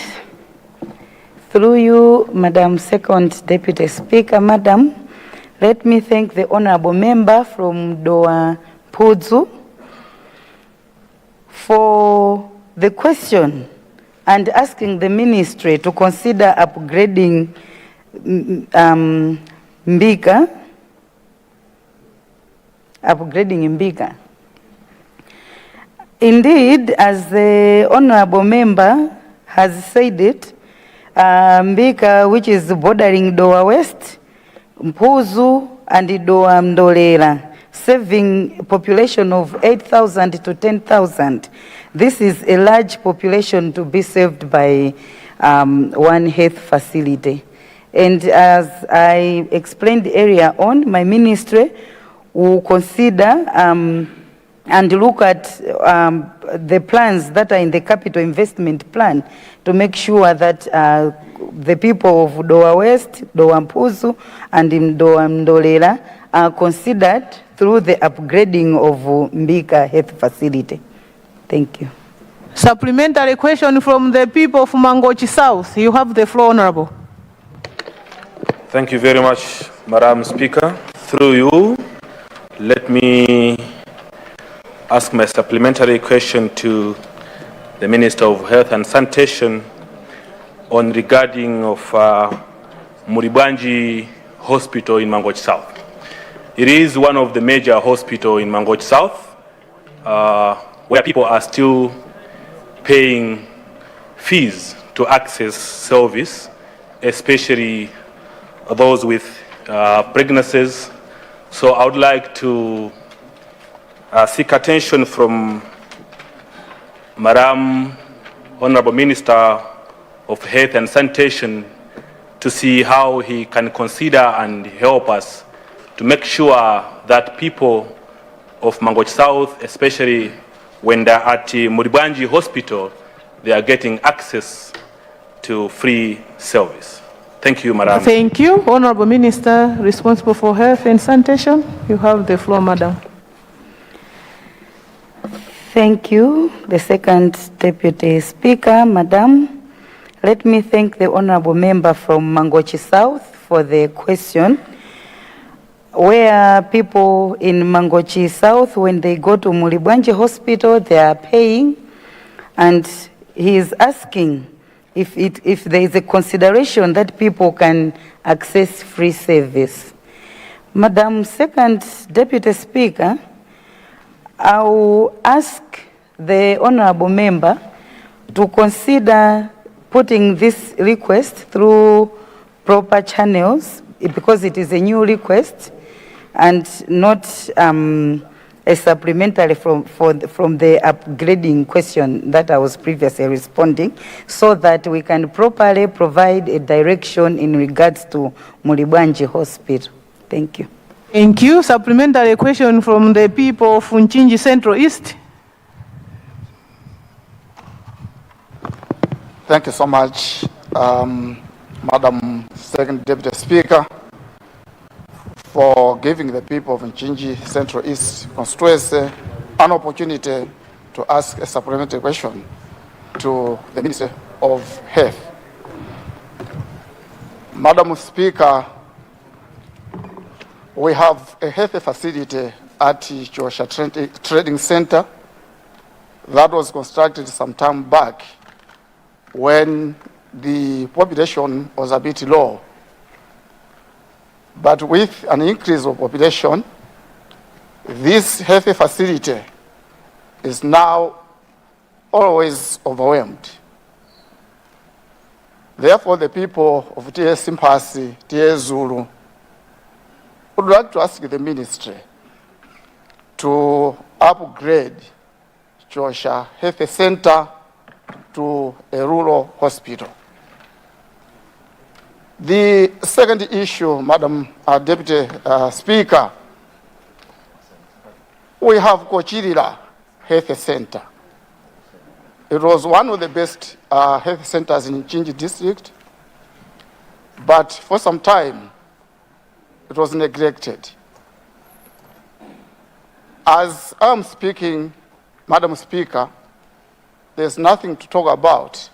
Through you, Madam Second Deputy Speaker, Madam, let me thank the honorable member from Doampudu for the question and asking the ministry to consider upgrading Mbika. Indeed, as the honorable member has said it, Mbika, which is bordering Doa West, Mpuzu, and Doamndolera, serving a population of 8,000 to 10,000. This is a large population to be served by one health facility. And as I explained earlier on, my ministry will consider and look at the plans that are in the capital investment plan to make sure that the people of Doa West, Doampudu, and Doamndolera are considered through the upgrading of Mbika Health Facility. Thank you. Supplementary question from the people of Mangochi South. You have the floor, Honorable. Thank you very much, Madam Speaker. Through you, let me ask my supplementary question to the Minister of Health and Sanitation on regarding of Muribanji Hospital in Mangochi South. It is one of the major hospitals in Mangochi South where people are still paying fees to access service, especially those with pregnancies. So I would like to seek attention from Madam Honorable Minister of Health and Sanitation to see how he can consider and help us to make sure that people of Mangochi South, especially when they're at Muribanji Hospital, they are getting access to free service. Thank you, Madam. Thank you. Honorable Minister responsible for health and sanitation. You have the floor, Madam. Thank you, the Second Deputy Speaker, Madam. Let me thank the honorable member from Mangochi South for the question, where people in Mangochi South, when they go to Mulibwanji Hospital, they are paying, and he is asking if there is a consideration that people can access free service. Madam Second Deputy Speaker, I will ask the honorable member to consider putting this request through proper channels, because it is a new request and not a supplementary from the upgrading question that I was previously responding, so that we can properly provide a direction in regards to Mulibwanji Hospital. Thank you. Thank you. Supplementary question from the people of Unchinji Central East. Thank you so much, Madam Second Deputy Speaker, for giving the people of Unchinji Central East constituency an opportunity to ask a supplementary question to the Minister of Health. Madam Speaker, we have a health facility at Joshua Trading Center that was constructed some time back when the population was a bit low. But with an increase of population, this health facility is now always overwhelmed. Therefore, the people of TS Simpasi, TS Zulu, would like to ask the ministry to upgrade Joshua Health Center to a rural hospital. The second issue, Madam Deputy Speaker, we have Kochirila Health Center. It was one of the best health centers in Chinji district, but for some time it was neglected. As I'm speaking, Madam Speaker, there's nothing to talk about.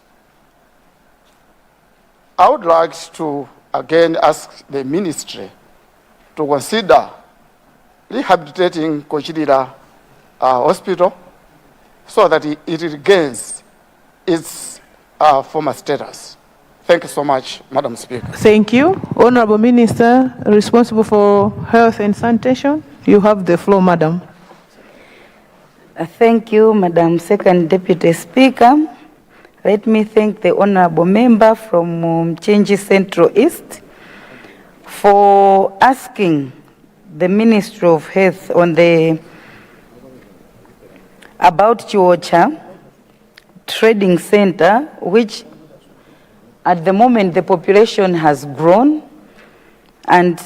I would like to again ask the ministry to consider rehabilitating Kochirila Hospital so that it regains its former status. Thank you so much, Madam Speaker. Thank you. Honorable Minister responsible for health and sanitation, you have the floor, Madam. Thank you, Madam Second Deputy Speaker. Let me thank the honorable member from Chinji Central East for asking the Ministry of Health about Chiwocha Trading Center, which at the moment the population has grown, and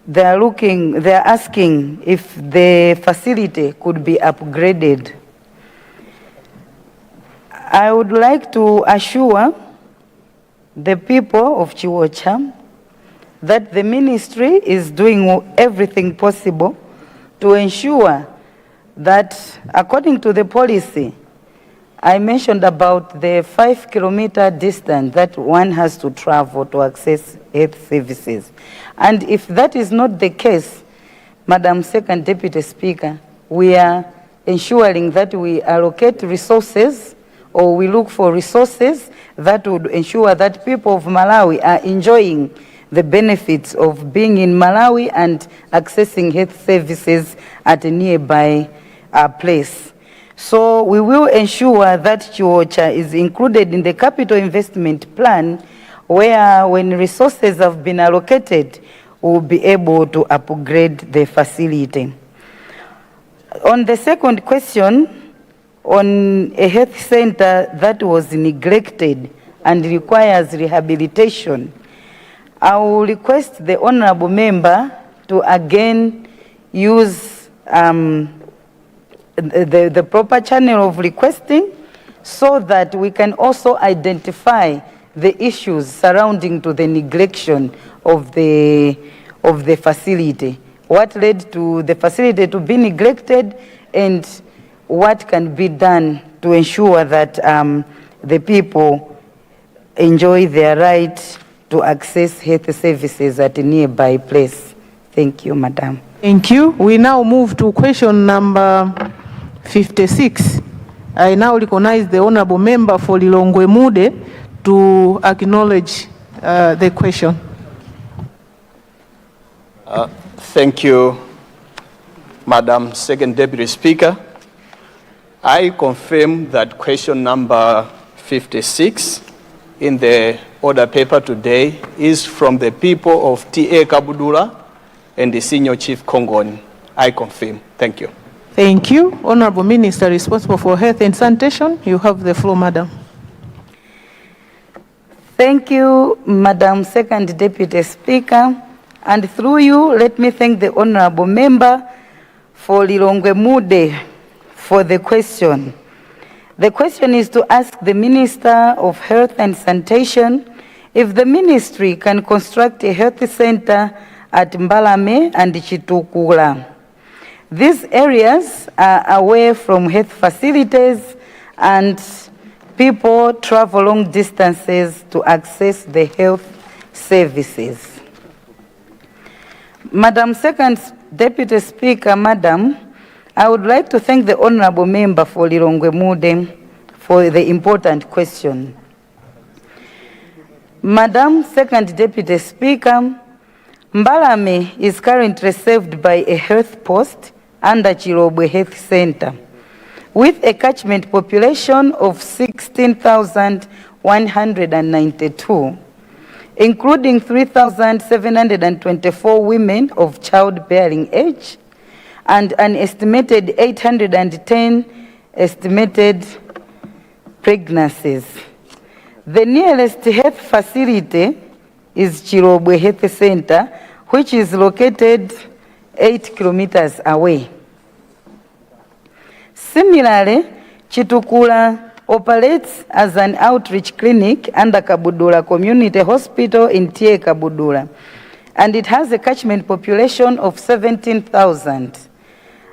they're asking if the facility could be upgraded. I would like to assure the people of Chiwocha that the ministry is doing everything possible to ensure that, according to the policy, I mentioned about the 5-kilometer distance that one has to travel to access health services. And if that is not the case, Madam Second Deputy Speaker, we are ensuring that we allocate resources, or we look for resources that would ensure that people of Malawi are enjoying the benefits of being in Malawi and accessing health services at a nearby place. So we will ensure that Chiwocha is included in the capital investment plan, where when resources have been allocated, we'll be able to upgrade the facility. On the second question, on a health center that was neglected and requires rehabilitation, I will request the honorable member to again use the proper channel of requesting, so that we can also identify the issues surrounding to the neglection of the facility. What led to the facility to be neglected, and what can be done to ensure that the people enjoy their right to access health services at a nearby place. Thank you, Madam. Thank you. We now move to question number 56. I now recognize the honorable member for Lilongwe Mude to acknowledge the question. Thank you, Madam Second Deputy Speaker. I confirm that question number 56 in the order paper today is from the people of TA Kabudula and the Senior Chief Kongon. I confirm. Thank you. Thank you. Honorable Minister responsible for Health and Sanitation, you have the floor, Madam. Thank you, Madam Second Deputy Speaker. And through you, let me thank the honorable member for Lilongwe Mude for the question. The question is to ask the Minister of Health and Sanitation if the ministry can construct a health center at Mbalame and Chitukula. These areas are away from health facilities and people travel long distances to access the health services. Madam Second Deputy Speaker, Madam, I would like to thank the honorable member for Lilongwe Mude for the important question. Madam Second Deputy Speaker, Mbalame is currently served by a health post under Chirobwe Health Center with a catchment population of 16,192, including 3,724 women of childbearing age and an estimated 810 estimated pregnancies. The nearest health facility is Chirobwe Health Center, which is located 8 kilometers away. Similarly, Chitukula operates as an outreach clinic under Kabudula Community Hospital in TA Kabudula, and it has a catchment population of 17,000,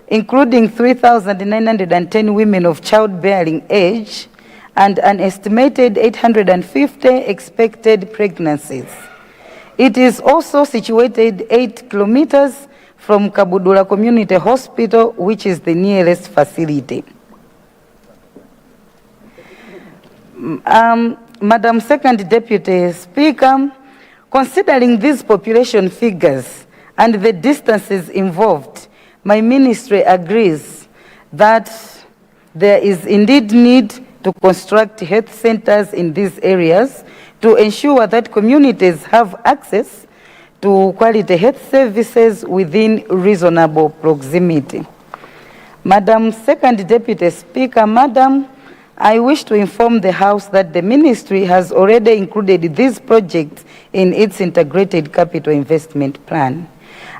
including 3,910 women of childbearing age and an estimated 850 expected pregnancies. It is also situated 8 kilometers from Kabudula Community Hospital, which is the nearest facility. Madam Second Deputy Speaker, considering these population figures and the distances involved, my ministry agrees that there is indeed need to construct health centers in these areas to ensure that communities have access to quality health services within reasonable proximity. Madam Second Deputy Speaker, Madam, I wish to inform the House that the ministry has already included these projects in its integrated capital investment plan,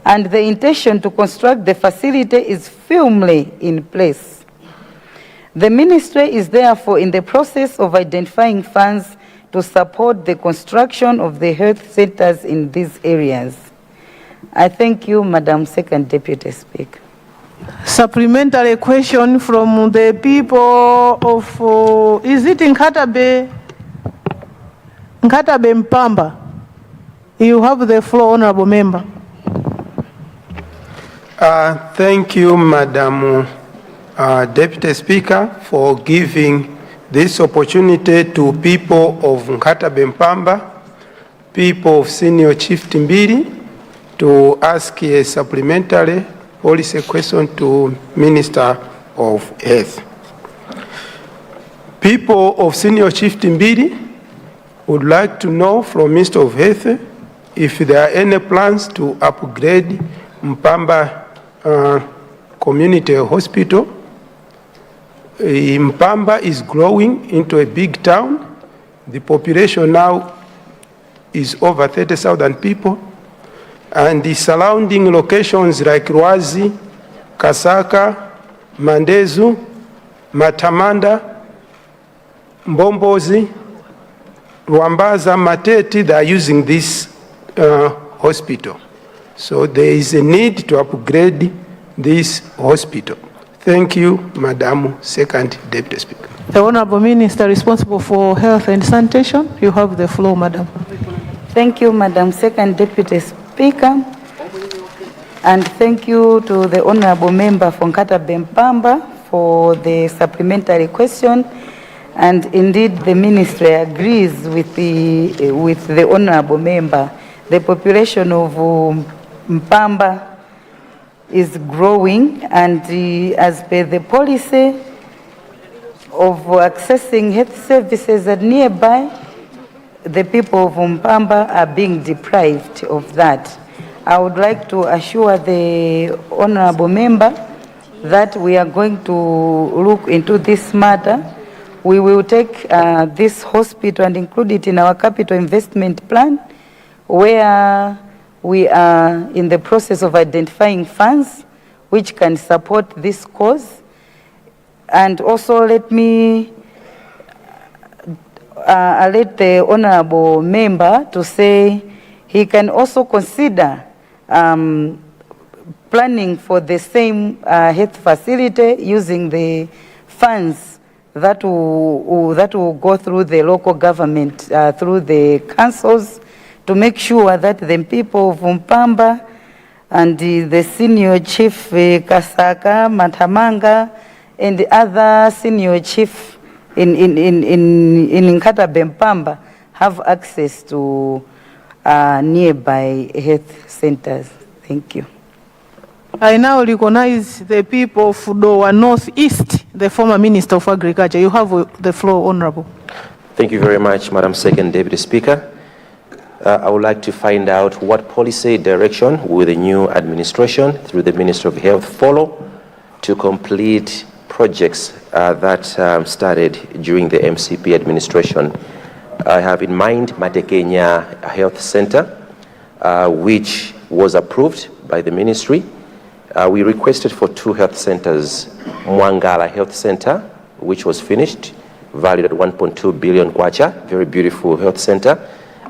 and the intention to construct the facility is firmly in place. The ministry is therefore in the process of identifying funds to support the construction of the health centers in these areas. I thank you, Madam Second Deputy Speaker. Supplementary question from the people of, is it Nkatabe Mpamba? You have the floor, honorable member. Thank you, Madam Deputy Speaker, for giving this opportunity to people of Nkatabe Mpamba, people of Senior Chief Timbiri, to ask a supplementary policy question to Minister of Health. People of Senior Chief Timbiri would like to know from Minister of Health if there are any plans to upgrade Mpamba Community Hospital. Mpamba is growing into a big town. The population now is over 30,000 people. And the surrounding locations like Rwazi, Kasaka, Mandezu, Matamanda, Mbombozi, Rwambaza, Mateti, they are using this hospital. So there is a need to upgrade this hospital. Thank you, Madam Second Deputy Speaker. The Honorable Minister responsible for health and sanitation, you have the floor, madam. Thank you, Madam Second Deputy Speaker. And thank you to the Honorable Member from Nkata Bempamba for the supplementary question. And indeed, the Ministry agrees with the Honorable Member. The population of Mpamba is growing, and as per the policy of accessing health services at nearby, the people of Mpamba are being deprived of that. I would like to assure the Honorable Member that we are going to look into this matter. We will take this hospital and include it in our capital investment plan, where we are in the process of identifying funds which can support this cause. And also let me alert the Honorable Member to say he can also consider planning for the same health facility using the funds that will go through the local government, through the councils, to make sure that the people of Mpamba and the senior chief Kasaka, Matamanga, and the other senior chief in Nkata Bempamba have access to nearby health centers. Thank you. I now recognize the people of Dowa Northeast, the former Minister of Agriculture. You have the floor, Honorable. Thank you very much, Madam Second Deputy Speaker. I would like to find out what policy direction will the new administration through the Ministry of Health follow to complete projects that started during the MCP administration. I have in mind Matekenya Health Center, which was approved by the ministry. We requested for 2 health centers, Mwangala Health Center, which was finished, valued at 1.2 billion kwacha, very beautiful health center.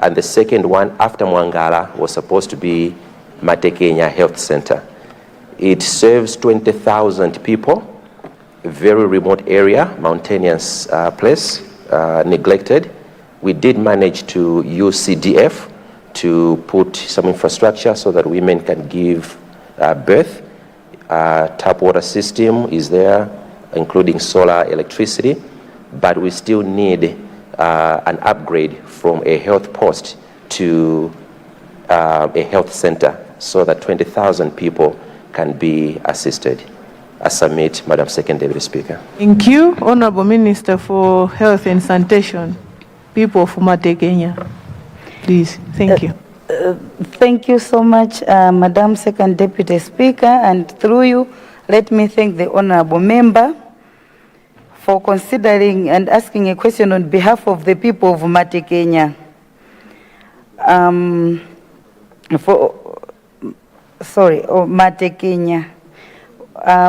And the second one after Mwangala was supposed to be Matekenya Health Center. It serves 20,000 people, a very remote area, mountainous place, neglected. We did manage to use CDF to put some infrastructure so that women can give birth. Tap water system is there, including solar electricity, but we still need an upgrade from a health post to a health center so that 20,000 people can be assisted. I submit, Madam Second Deputy Speaker. Thank you, Honorable Minister for Health and Sanitation. People of Matekenya, please. Thank you. Thank you so much, Madam Second Deputy Speaker, and through you, let me thank the Honorable Member for considering and asking a question on behalf of the people of Matekenya. Matekenya,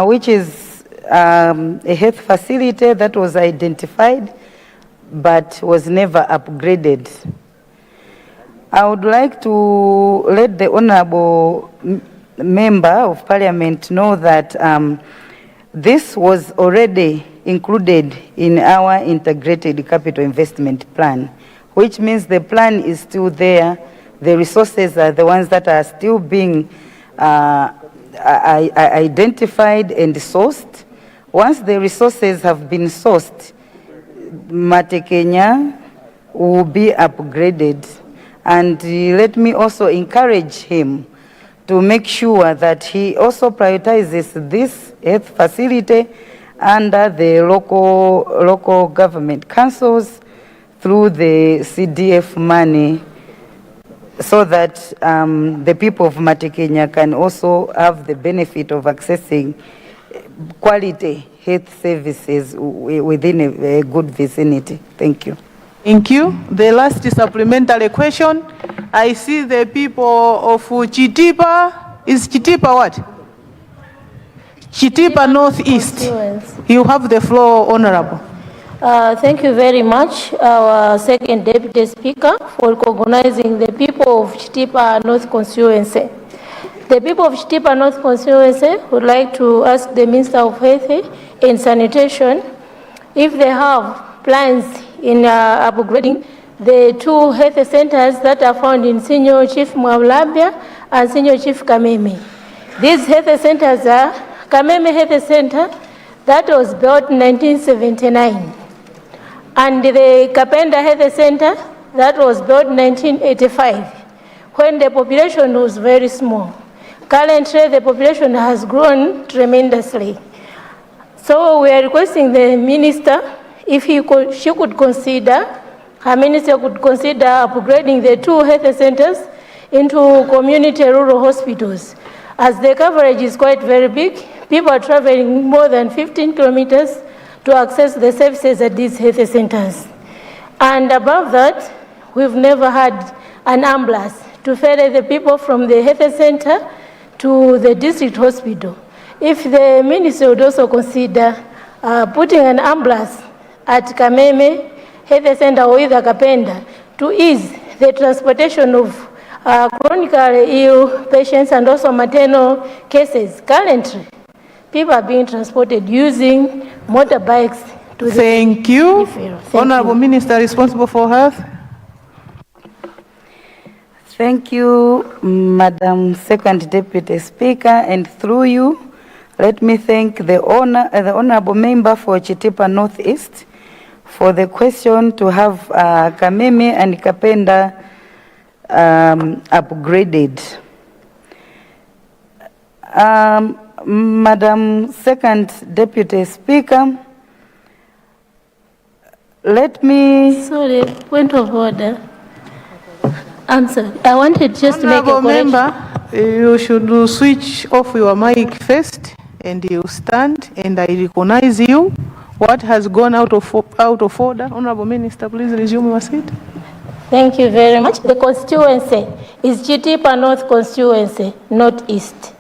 which is a health facility that was identified but was never upgraded. I would like to let the Honorable Member of Parliament know that this was already included in our integrated capital investment plan, which means the plan is still there. The resources are the ones that are still being identified and sourced. Once the resources have been sourced, Matekenya will be upgraded. And let me also encourage him to make sure that he also prioritizes this health facility under the local government councils through the CDF money, so that the people of Matekenya can also have the benefit of accessing quality health services within a good vicinity. Thank you. Thank you. The last supplementary question. I see the people of Chitipa. Is Chitipa what? Chitipa Northeast. You have the floor, Honorable. Thank you very much, our Second Deputy Speaker, for recognizing the people of Chitipa North Constituency. The people of Chitipa North Constituency would like to ask the Minister of Health and Sanitation if they have plans in upgrading the 2 health centers that are found in Senior Chief Mwalabia and Senior Chief Kameme. These health centers are Kameme Health Center that was built in 1979, and the Kapenda Health Center that was built in 1985, when the population was very small. Currently, the population has grown tremendously. So we are requesting the minister if she could consider, her minister could consider upgrading the 2 health centers into community rural hospitals. As the coverage is quite very big, people are traveling more than 15 kilometers to access the services at these health centers. And above that, we've never had an ambulance to ferry the people from the health center to the district hospital. If the minister would also consider putting an ambulance at Kameme Health Center or either Kapenda to ease the transportation of chronically ill patients and also maternal cases. Currently, people are being transported using motorbikes to Thank you. Honorable Minister responsible for health. Thank you, Madam Second Deputy Speaker, and through you, let me thank the Honorable Member for Chitipa Northeast for the question to have Kameme and Kapenda upgraded. Madam Second Deputy Speaker, let me... Sorry, point of order. I'm sorry. I wanted just to make a correction. Member, you should switch off your mic first, and you stand, and I recognize you. What has gone out of order? Honorable Minister, please resume your seat. Thank you very much. The constituency is Chitipa North constituency, not East.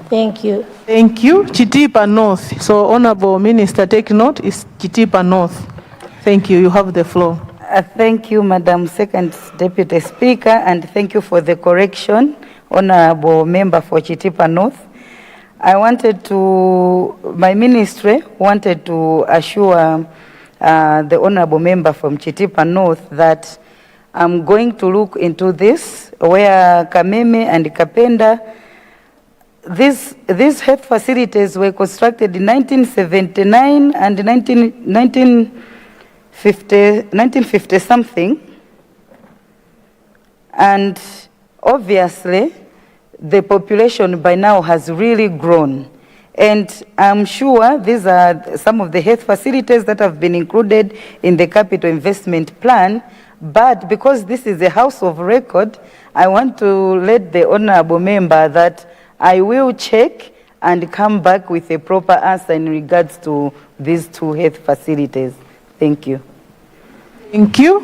Thank you. Thank you. Chitipa North. So, Honorable Minister, take note, it's Chitipa North. Thank you. You have the floor. Thank you, Madam Second Deputy Speaker, and thank you for the correction, Honorable Member for Chitipa North. My ministry wanted to assure the Honorable Member from Chitipa North that I'm going to look into this, where Kameme and Kapenda, these health facilities were constructed in 1979 and 1950 something, and obviously the population by now has really grown, and I'm sure these are some of the health facilities that have been included in the capital investment plan. But because this is a house of record, I want to let the Honorable Member that I will check and come back with a proper answer in regards to these 2 health facilities. Thank you. Thank you.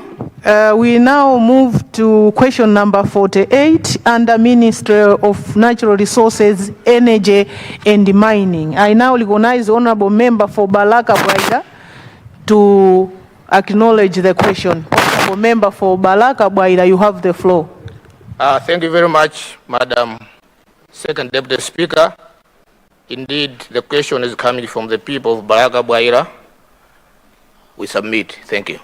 We now move to question number 48 under Ministry of Natural Resources, Energy and Mining. I now recognize the Honorable Member for Balaka Bwaira to acknowledge the question. Honorable Member for Balaka Bwaira, you have the floor. Thank you very much, Madam Second Deputy Speaker. Indeed, the question is coming from the people of Balaka Bwaira. We submit. Thank you.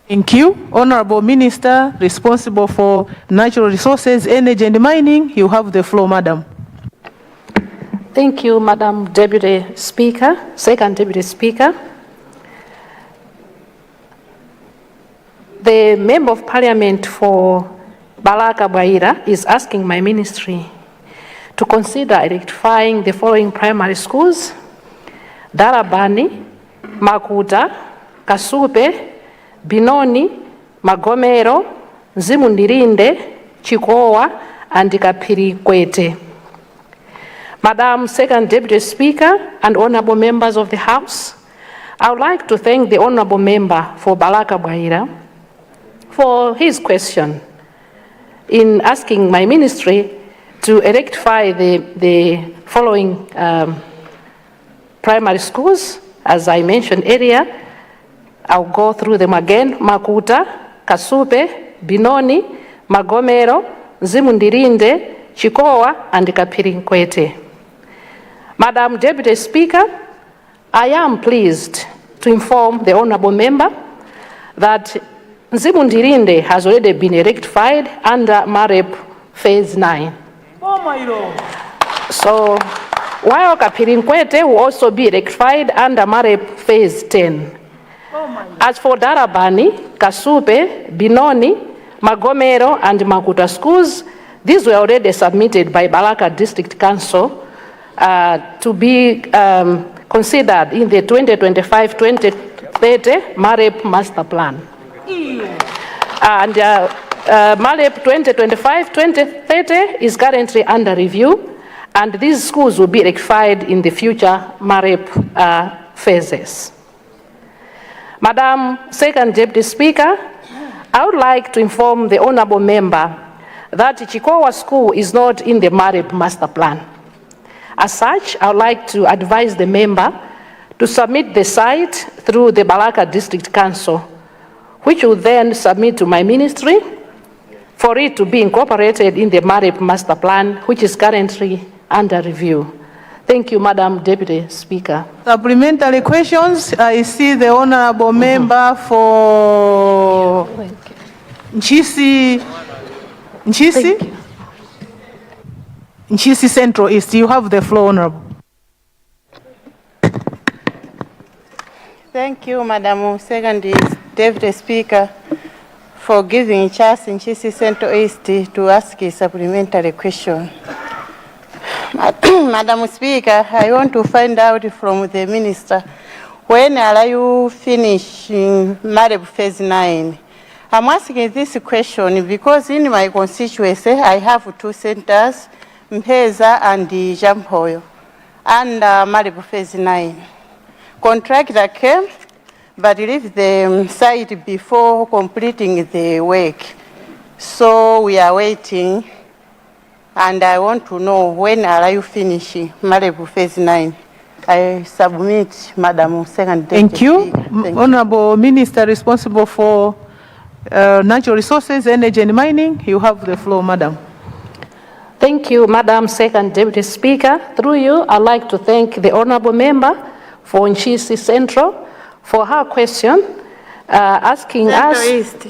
Thank you. Honorable Minister responsible for Natural Resources, Energy and Mining, you have the floor, Madam. Thank you, Madam Deputy Speaker, Second Deputy Speaker. The Member of Parliament for Balaka Bwaira is asking my ministry to consider electrifying the following primary schools: Darabani, Makuta, Kasupe, Binoni, Magomero, Zimundirinde, Chikowa, and Kapiri Kwete. Madam Second Deputy Speaker and honorable members of the House, I would like to thank the honorable member for Balaka Bwaira for his question in asking my ministry to electrify the following primary schools. As I mentioned earlier, I'll go through them again: Makuta, Kasupe, Binoni, Magomero, Zimundirinde, Chikowa, and Kapiri Kwete. Madam Deputy Speaker, I am pleased to inform the honorable member that Nzibundirinde has already been rectified under MAREP Phase 9. So, while Kapirinkwete will also be rectified under MAREP Phase 10. As for Darabani, Kasupe, Binoni, Magomero, and Makuta schools, these were already submitted by Balaka District Council to be considered in the 2025-2030 MAREP Master Plan. And MAREP 2025-2030 is currently under review, and these schools will be rectified in the future MAREP phases. Madam Second Deputy Speaker, I would like to inform the honorable member that Chikowa School is not in the MAREP Master Plan. As such, I would like to advise the member to submit the site through the Balaka District Council, which will then submit to my ministry for it to be incorporated in the MAREP Master Plan, which is currently under review. Thank you, Madam Deputy Speaker. Supplementary questions. I see the honorable member for Nchisi Central East. You have the floor, honorable. Thank you, Madam Second Deputy Speaker, for giving chance in Nchisi Central East to ask a supplementary question. Madam Speaker, I want to find out from the Minister, when are you finishing MAREP Phase 9? I'm asking this question because in my constituency, I have two centers, Mpeza and Jamhoyo, and MAREP Phase 9. Contractor came, but left the site before completing the work. So we are waiting, and I want to know when are you finishing MAREP Phase 9? I submit, Madam Second Deputy. Thank you. Honorable Minister responsible for natural resources, energy and mining, you have the floor, Madam. Thank you, Madam Second Deputy Speaker. Through you, I'd like to thank the honorable member for Nchisi Central for her question, asking us... East.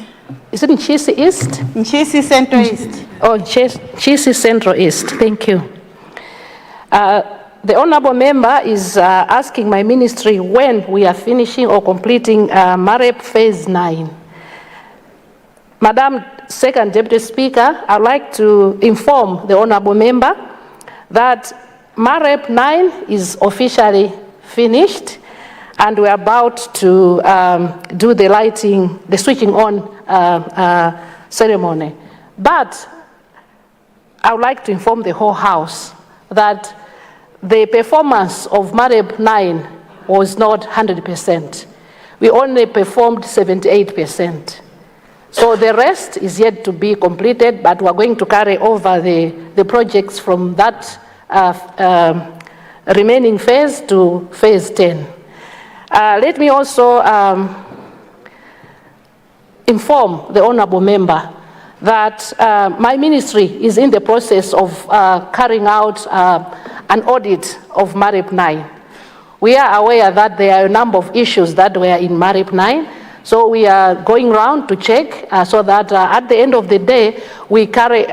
Is it Nchisi East? Nchisi Central East. Oh, Nchisi Central East. Thank you. The honorable member is asking my ministry when we are finishing or completing MAREP Phase 9. Madam Second Deputy Speaker, I'd like to inform the honorable member that MAREP 9 is officially finished, and we're about to do the lighting, the switching on ceremony. But I would like to inform the whole House that the performance of MAREP 9 was not 100%. We only performed 78%. So the rest is yet to be completed, but we're going to carry over the projects from that remaining phase to Phase 10. Let me also inform the honorable member that my ministry is in the process of carrying out an audit of MAREP 9. We are aware that there are a number of issues that were in MAREP 9, so we are going around to check so that at the end of the day, we carry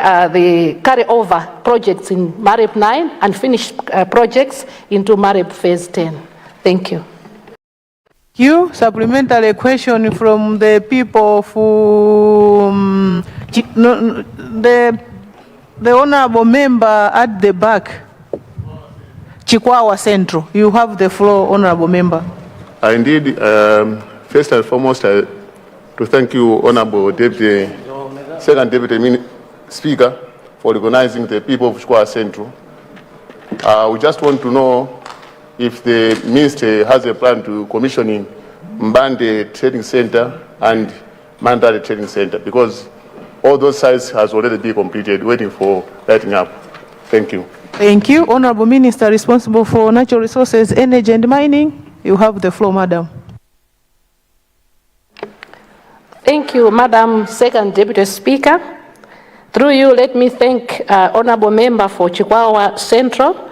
over projects in MAREP 9 and finish projects into MAREP Phase 10. Thank you. You supplementary question from the people who the honorable member at the back, Chikwawa Central. You have the floor, honorable member. Indeed, first and foremost, to thank you, honorable Deputy, Second Deputy Speaker, for recognizing the people of Chikwawa Central. We just want to know if the ministry has a plan to commissioning Mbande Training Center and Mandare Training Center, because all those sites has already been completed, waiting for lighting up. Thank you. Thank you. Honorable Minister responsible for natural resources, energy and mining, you have the floor, Madam. Thank you, Madam Second Deputy Speaker. Through you, let me thank honorable member for Chikwawa Central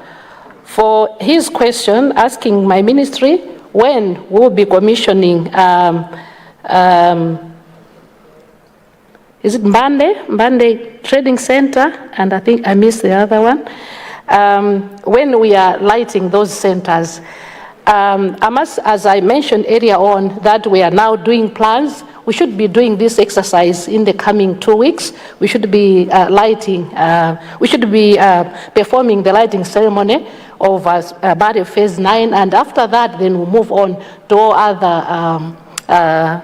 for his question asking my ministry when we will be commissioning is it Mbande Trading Center, and I think I missed the other one. When we are lighting those centers, as I mentioned earlier on, that we are now doing plans. We should be doing this exercise in the coming 2 weeks. We should be performing the lighting ceremony of Bari Phase 9, and after that, then we'll move on to all other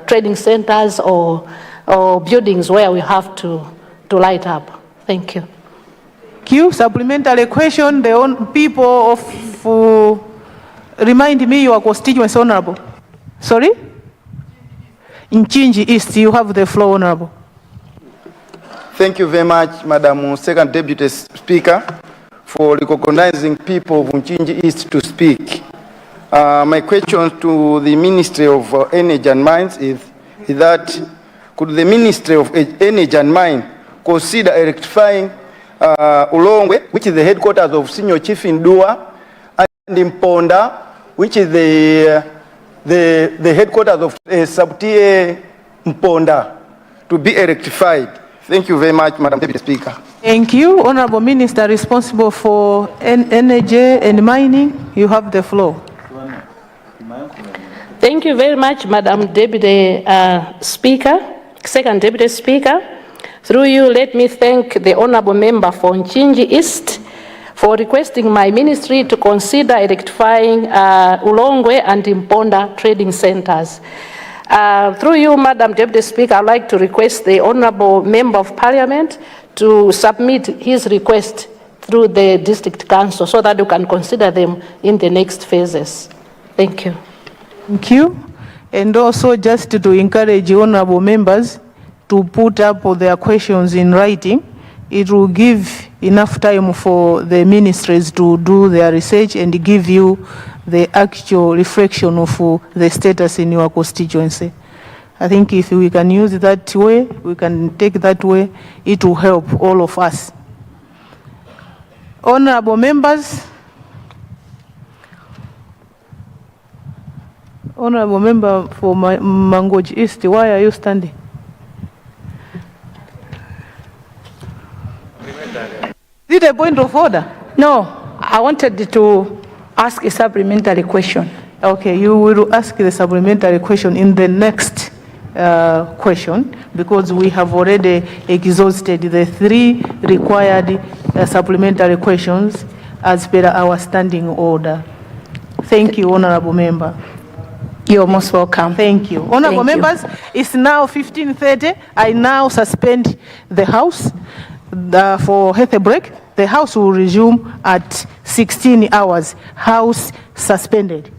trading centers or buildings where we have to light up. Thank you. Thank you. Supplementary question, the own people of, remind me your constituency, Honorable. Sorry? In Chinji East, you have the floor, Honorable. Thank you very much, Madam Second Deputy Speaker, for recognizing people of Chinji East to speak. My question to the Ministry of Energy and Mines is that could the Ministry of Energy and Mines consider electrifying Ulongwe, which is the headquarters of Senior Chief in Dua, and Imponda, which is the headquarters of Sub-TA Mponda, to be electrified. Thank you very much, Madam Deputy Speaker. Thank you. Honorable Minister responsible for energy and mining, you have the floor. Thank you very much, Madam Deputy Speaker, Second Deputy Speaker. Through you, let me thank the Honorable Member for Nchinji East for requesting my ministry to consider electrifying Ulongwe and Imponda trading centers. Through you, Madam Deputy Speaker, I'd like to request the Honorable Member of Parliament to submit his request through the District Council so that you can consider them in the next phases. Thank you. Thank you. And also just to encourage honorable members to put up their questions in writing, it will give enough time for the ministries to do their research and give you the actual reflection of the status in your constituency. I think if we can use that way, we can take that way, it will help all of us. Honorable members, Honorable Member for Mangochi East, why are you standing? Is it a point of order? No, I wanted to ask a supplementary question. Okay, you will ask the supplementary question in the next question, because we have already exhausted the 3 required supplementary questions as per our standing order. Thank you, Honorable Member. You're most welcome. Thank you. Honorable members, it's now 15:30. I now suspend the House for health break. The House will resume at 16 hours. House suspended.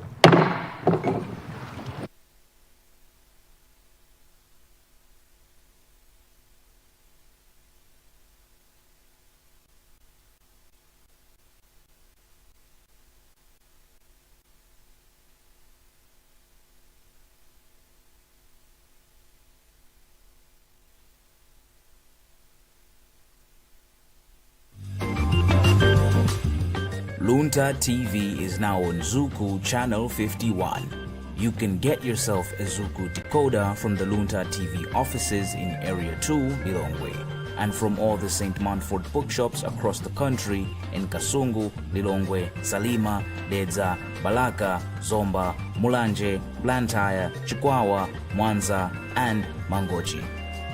Luntha TV is now on Zuku Channel 51. You can get yourself a Zuku decoder from the Luntha TV offices in Area 2, Lilongwe, and from all the St. Manford bookshops across the country in Kasungu, Lilongwe, Salima, Dedza, Balaka, Zomba, Mulanje, Blantyre, Chikwawa, Mwanza, and Mangochi.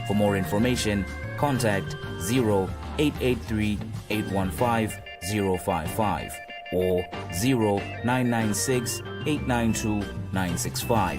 For more information, contact 0883 815 055 or 0996 892 965.